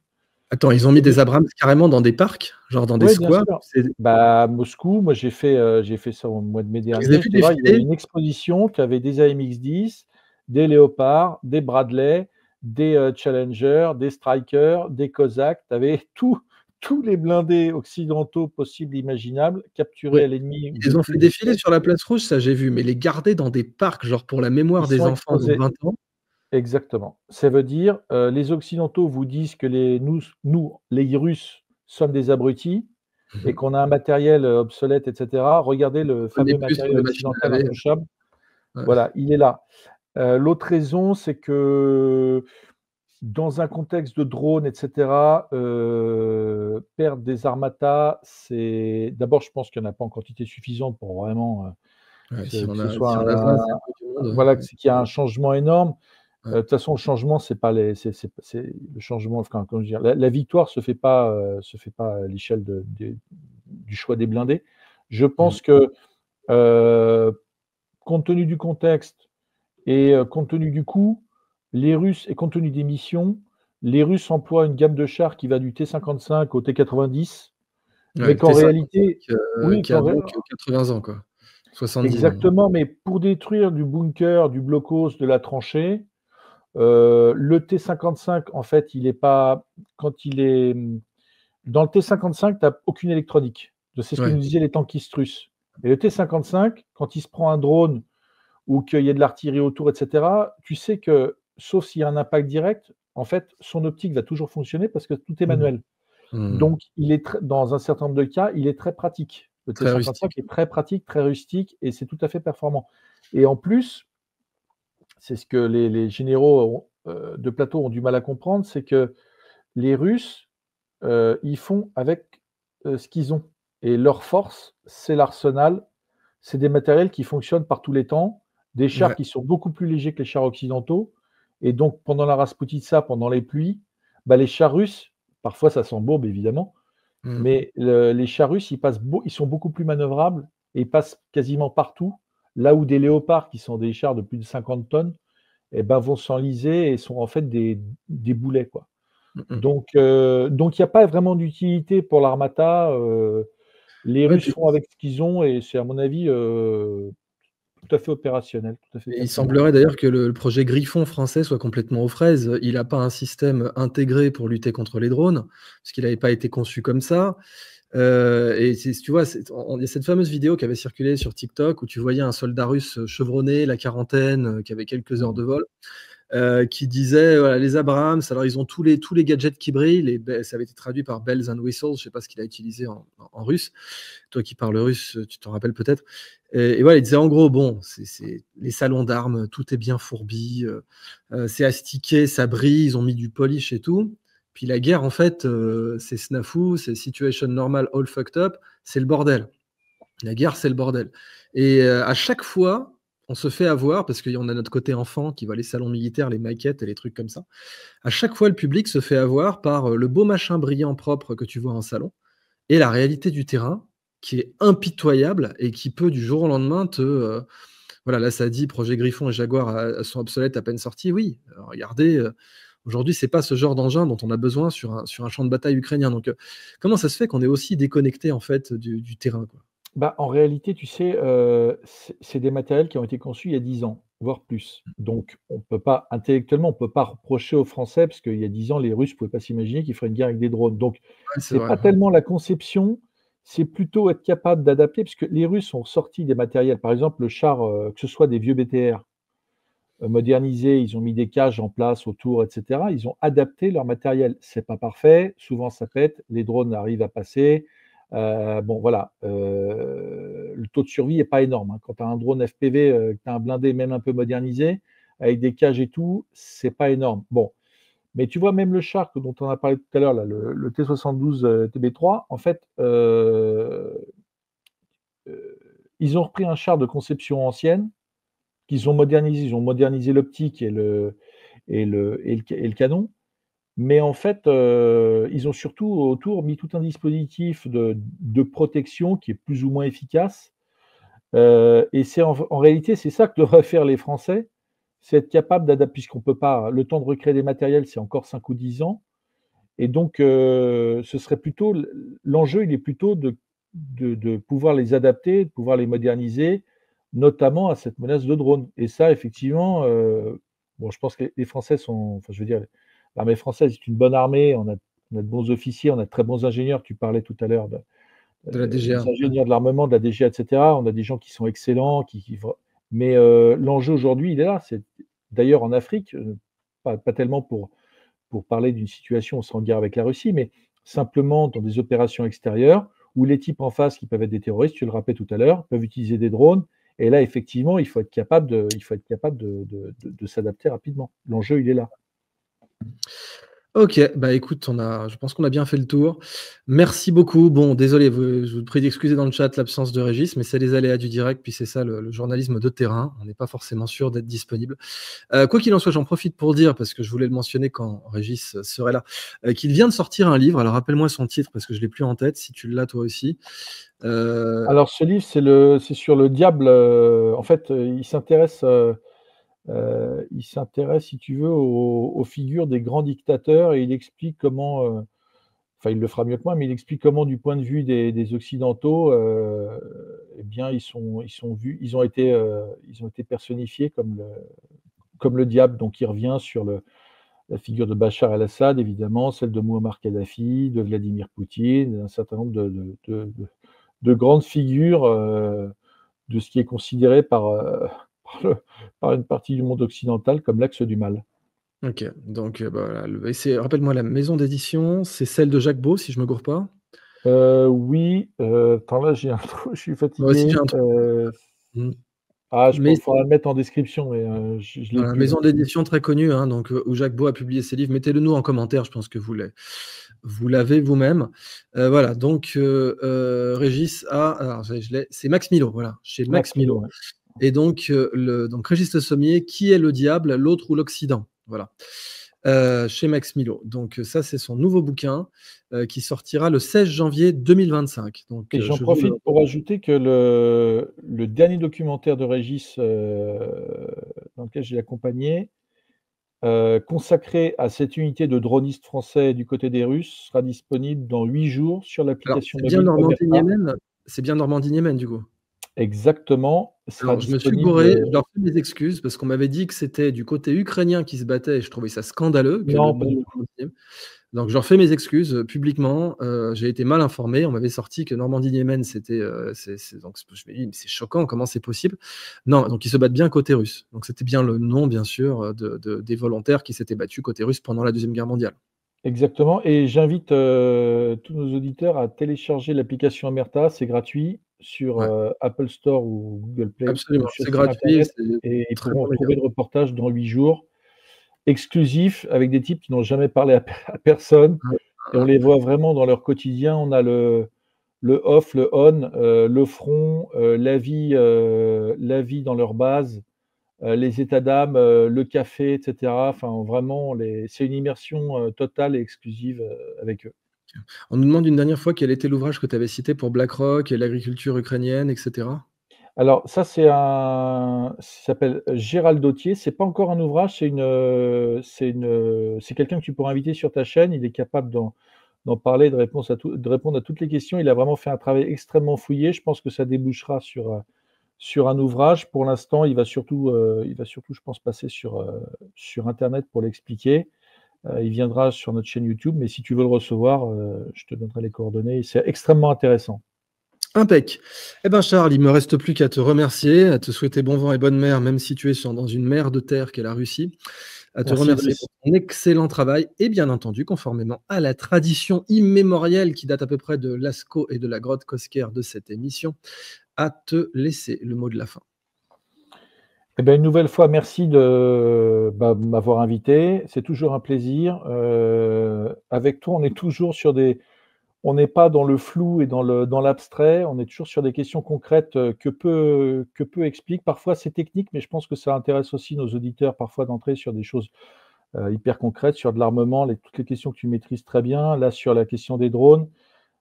Attends, ils ont mis des Abrams carrément dans des parcs? Genre dans des Oui, bien squares? sûr. Bah, à Moscou, moi j'ai fait ça au mois de mai Je les ai dernier. vus J'étais voir, il y avait défiler. une exposition qui avait des AMX-10, des Léopard, des Bradley, des Challenger, des Stryker, des Cosaques. Tu avais tous les blindés occidentaux possibles et imaginables Oui, capturés à l'ennemi ils les ont depuis fait des défiler siècles. sur la place rouge, ça j'ai vu, mais les garder dans des parcs, genre pour la Ils mémoire des sont enfants de exposés. 20 ans. Exactement. Ça veut dire, les Occidentaux vous disent que nous, les Russes, sommes des abrutis et qu'on a un matériel, obsolète et cetera. Regardez le On n'est fameux plus sur matériel les machines à occidental laver. intouchable. Ouais. Voilà, il est là. L'autre raison, c'est que dans un contexte de drone et cetera, perdre des armatas, c'est d'abord, je pense qu'il n'y en a pas en quantité suffisante pour vraiment, Ouais, que ce soit si on a 20, c'est un peu du monde, voilà, ouais. qu'il y a un changement énorme. Ouais. De toute façon, le changement, c'est pas c'est le changement, enfin, comment dire? La victoire se fait pas à l'échelle du choix des blindés. Je Mmh. pense que, heu, compte tenu du contexte et compte tenu du coût, les Russes et compte tenu des missions, les Russes emploient une gamme de chars qui va du T-55 au T-90, Ouais, mais le qu'en T-55, réalité oui, qui a donc 80 ans, quoi. 70 ans. exactement, mais pour détruire du bunker, du blocos, de la tranchée, le T-55, en fait, il est pas quand il est, dans le T-55, tu as aucune électronique. C'est ce que Ouais. nous disaient les tankistes russes. Et le T-55, quand il se prend un drone ou qu'il y a de l'artillerie autour, et cetera, tu sais que, sauf s'il y a un impact direct, en fait, son optique va toujours fonctionner parce que tout est Mmh. manuel. Mmh. Donc il est dans un certain nombre de cas, il est très pratique. Le Très T-55 rustique. est très pratique, très rustique et c'est tout à fait performant. Et en plus, c'est ce que les généraux de plateau ont du mal à comprendre, c'est que les Russes, ils font avec, ce qu'ils ont et leur force, c'est l'arsenal, c'est des matériels qui fonctionnent par tous les temps, des chars Ouais. qui sont beaucoup plus légers que les chars occidentaux et donc pendant la Rasputitsa, pendant les pluies, bah, les chars russes, parfois ça s'embourbe évidemment, Mmh. mais les chars russes, ils sont beaucoup plus manœuvrables et ils passent quasiment partout, là où des léopards qui sont des chars de plus de 50 tonnes et ben, vont s'enliser et sont en fait des boulets, quoi. Mmh mh. Donc il y a pas vraiment d'utilité pour l'armata, Les Ouais, Russes puis font avec ce qu'ils ont et c'est à mon avis, tout à fait opérationnel, tout à fait et il pertinent. semblerait d'ailleurs que le projet Griffon français soit complètement aux fraises. Il n'a pas un système intégré pour lutter contre les drones, parce qu'il n'avait pas été conçu comme ça. Et tu vois, il y a cette fameuse vidéo qui avait circulé sur TikTok où tu voyais un soldat russe chevronné, la quarantaine, qui avait quelques heures Mmh. de vol, qui disait voilà, les Abrams, alors ils ont tous les gadgets qui brillent, ça avait été traduit par bells and whistles, je ne sais pas ce qu'il a utilisé en russe. Toi qui parles russe, tu t'en rappelles peut-être. Et voilà, il disait en gros, bon, c'est les salons d'armes, tout est bien fourbi, c'est astiqué, ça brille, ils ont mis du polish et tout. Puis la guerre, en fait, c'est snafu, c'est situation normal, all fucked up, c'est le bordel. La guerre, c'est le bordel. Et à chaque fois, on se fait avoir, parce qu'on a notre côté enfant qui voit les salons militaires, les maquettes et les trucs comme ça. À chaque fois, le public se fait avoir par le beau machin brillant propre que tu vois en salon et la réalité du terrain qui est impitoyable et qui peut du jour au lendemain voilà, là ça dit projet Griffon et Jaguar sont obsolètes à peine sortis. Oui, regardez, aujourd'hui c'est pas ce genre d'engin dont on a besoin sur un champ de bataille ukrainien. Donc comment ça se fait qu'on est aussi déconnecté en fait du terrain, quoi? Bah, en réalité, tu sais, c'est des matériels qui ont été conçus il y a 10 ans, voire plus. Donc on peut pas intellectuellement, on peut pas reprocher aux Français parce qu'il y a 10 ans, les Russes pouvaient pas s'imaginer qu'ils feraient une guerre avec des drones. Donc Ouais, c'est c'est vrai, pas ouais. tellement la conception, c'est plutôt être capable d'adapter parce que les Russes ont sorti des matériels, par exemple le char, que ce soit des vieux BTR, modernisés, ils ont mis des cages en place autour et cetera. Ils ont adapté leur matériel. C'est pas parfait, souvent ça pète, les drones arrivent à passer. Bon voilà, le taux de survie est pas énorme, hein. Quand tu as un drone FPV, que tu as un blindé même un peu modernisé, avec des cages et tout, c'est pas énorme. Bon, mais tu vois même le char dont on a parlé tout à l'heure là, le T-72, TB3, en fait, heu, ils ont repris un char de conception ancienne qu'ils ont modernisé. Ils ont modernisé l'optique et le canon. Mais en fait, ils ont surtout autour mis tout un dispositif de protection qui est plus ou moins efficace, et c'est en réalité, c'est ça que devraient faire les Français, c'est être capable d'adapter puisqu'on peut pas le temps de recréer des matériels, c'est encore 5 ou 10 ans et donc ce serait plutôt l'enjeu, il est plutôt de pouvoir les adapter, de pouvoir les moderniser, notamment à cette menace de drone et ça effectivement, bon je pense que les Français sont enfin je veux dire, l'armée française est une bonne armée, on a de bons officiers, on a de très bons ingénieurs. Tu parlais tout à l'heure De la des DGA. Ouais. ingénieurs de l'armement, de la DGA et cetera. On a des gens qui sont excellents, qui vra mais l'enjeu aujourd'hui, il est là. C'est d'ailleurs en Afrique, pas tellement pour parler d'une situation où on serait en guerre avec la Russie, mais simplement dans des opérations extérieures où les types en face qui peuvent être des terroristes, tu le rappelais tout à l'heure, peuvent utiliser des drones et là effectivement, il faut être capable de s'adapter rapidement. L'enjeu, il est là. Ok, bah écoute, je pense qu'on a bien fait le tour. Merci beaucoup. Bon, désolé, je vous prie d'excuser dans le chat l'absence de Régis, mais c'est les aléas du direct, puis c'est ça le journalisme de terrain. On n'est pas forcément sûr d'être disponible. Quoi qu'il en soit, j'en profite pour dire, parce que je voulais le mentionner quand Régis serait là, qu'il vient de sortir un livre. Alors rappelle-moi son titre, parce que je ne l'ai plus en tête, si tu l'as toi aussi. Alors ce livre, c'est sur le diable, en fait, il s'intéresse, si tu veux, aux figures des grands dictateurs et il explique comment, enfin, il le fera mieux que moi, mais il explique comment du point de vue des occidentaux, eh bien, ils ont été personnifiés comme le diable. Donc il revient sur la figure de Bachar el-Assad, évidemment, celle de Mouammar Kadhafi, de Vladimir Poutine, un certain nombre de grandes figures, de ce qui est considéré par une partie du monde occidental comme l'axe du mal. Ok, donc bah, voilà, rappelle-moi la maison d'édition, c'est celle de Jacques Beau, si je me gourre pas. Oui, attends là j'ai un trou, je suis Moi aussi, fatigué, j'ai un truc. Mm. je pense qu'il faudra le mettre en description, mais je l'ai Voilà, plus là. maison d'édition très connue, hein, donc, où Jacques Beau a publié ses livres. Mettez-le nous en commentaire, je pense que vous l'avez vous-même. Voilà, donc Régis a, alors c'est Max Milo, voilà, chez Max Max Milo, Milo. ouais. Et donc, donc Régis Le Sommier, qui est le diable, l'autre ou l'Occident? Voilà. Chez Max Milo. Donc ça, c'est son nouveau bouquin qui sortira le 16 janvier 2025. Donc Et j'en je vous le... profite pour ajouter que le dernier documentaire de Régis, dans lequel je l'ai accompagné, consacré à cette unité de dronistes français du côté des Russes, sera disponible dans 8 jours sur Alors, l'application c'est bien mobile Omerta. Normandie-Yémen. C'est bien Normandie-Niemen, du coup? Exactement, sera Alors, je me suis disponible, gouré, je leur fais mes excuses parce qu'on m'avait dit que c'était du côté ukrainien qui se battait et je trouvais ça scandaleux que le non, pas nom du de tout. Normandie-Niemen. Donc je leur fais mes excuses, publiquement, j'ai été mal informé. On m'avait sorti que Normandie-Niemen, c'était, c'est donc je me dis: «Mais c'est choquant, comment c'est possible?» Non, donc ils se battent bien côté russe. Donc c'était bien le nom, bien sûr, de des volontaires qui s'étaient battus côté russe pendant la Deuxième Guerre mondiale. Exactement et j'invite, tous nos auditeurs à télécharger l'application Omerta, c'est gratuit sur, Ouais, Apple Store ou Google Play ou absolument, sur c'est le site gratuit, internet c'est et ils très pourront bon média. retrouver le reportage dans 8 jours, exclusif avec des types qui n'ont jamais parlé à personne Ouais, et on les voit vraiment dans leur quotidien. On a le off, le on, le front, la vie dans leur base, les états d'âme, le café et cetera. Enfin vraiment c'est une immersion, totale et exclusive, avec eux. on nous demande une dernière fois quel était l'ouvrage que tu avais cité pour BlackRock et l'agriculture ukrainienne et cetera? Alors ça, ça s'appelle Gérald Dautier. C'est pas encore un ouvrage, c'est quelqu'un que tu pourras inviter sur ta chaîne. Il est capable d'en parler, de répondre à toutes les questions. Il a vraiment fait un travail extrêmement fouillé. Je pense que ça débouchera sur un ouvrage. Pour l'instant, il va surtout, je pense, passer sur internet pour l'expliquer. Il viendra sur notre chaîne YouTube, mais si tu veux le recevoir, je te donnerai les coordonnées. C'est extrêmement intéressant. Impec. Eh ben, Charles, il me reste plus qu'à te remercier, à te souhaiter bon vent et bonne mer, même si tu es dans une mer de terre qu'est la Russie, à te Merci remercier pour Idriss. ton excellent travail et bien entendu, conformément à la tradition immémorielle qui date à peu près de Lascaux et de la grotte Cosquer de cette émission, à te laisser le mot de la fin. Eh ben, une nouvelle fois, merci de m'avoir invité. C'est toujours un plaisir. Avec toi, on n'est pas dans le flou et dans l'abstrait. On est toujours sur des questions concrètes que peu explique. Parfois, c'est technique, mais je pense que ça intéresse aussi nos auditeurs parfois d'entrer sur des choses hyper concrètes, sur de l'armement, toutes les questions que tu maîtrises très bien. Là, sur la question des drones.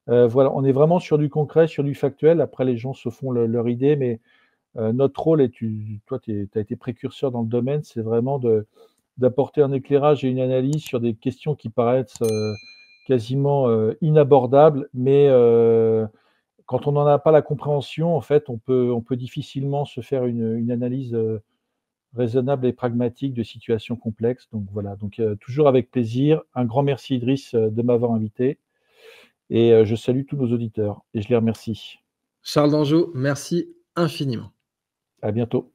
Voilà, on est vraiment sur du concret, sur du factuel. Après, les gens se font leur idée, mais notre rôle, et toi, tu as été précurseur dans le domaine, c'est vraiment d'apporter un éclairage et une analyse sur des questions qui paraissent quasiment inabordables, mais quand on n'en a pas la compréhension, en fait, on peut difficilement se faire une analyse raisonnable et pragmatique de situations complexes. Donc voilà, donc toujours avec plaisir. Un grand merci Idriss de m'avoir invité et je salue tous nos auditeurs et je les remercie. Charles d'Anjou, merci infiniment. À bientôt.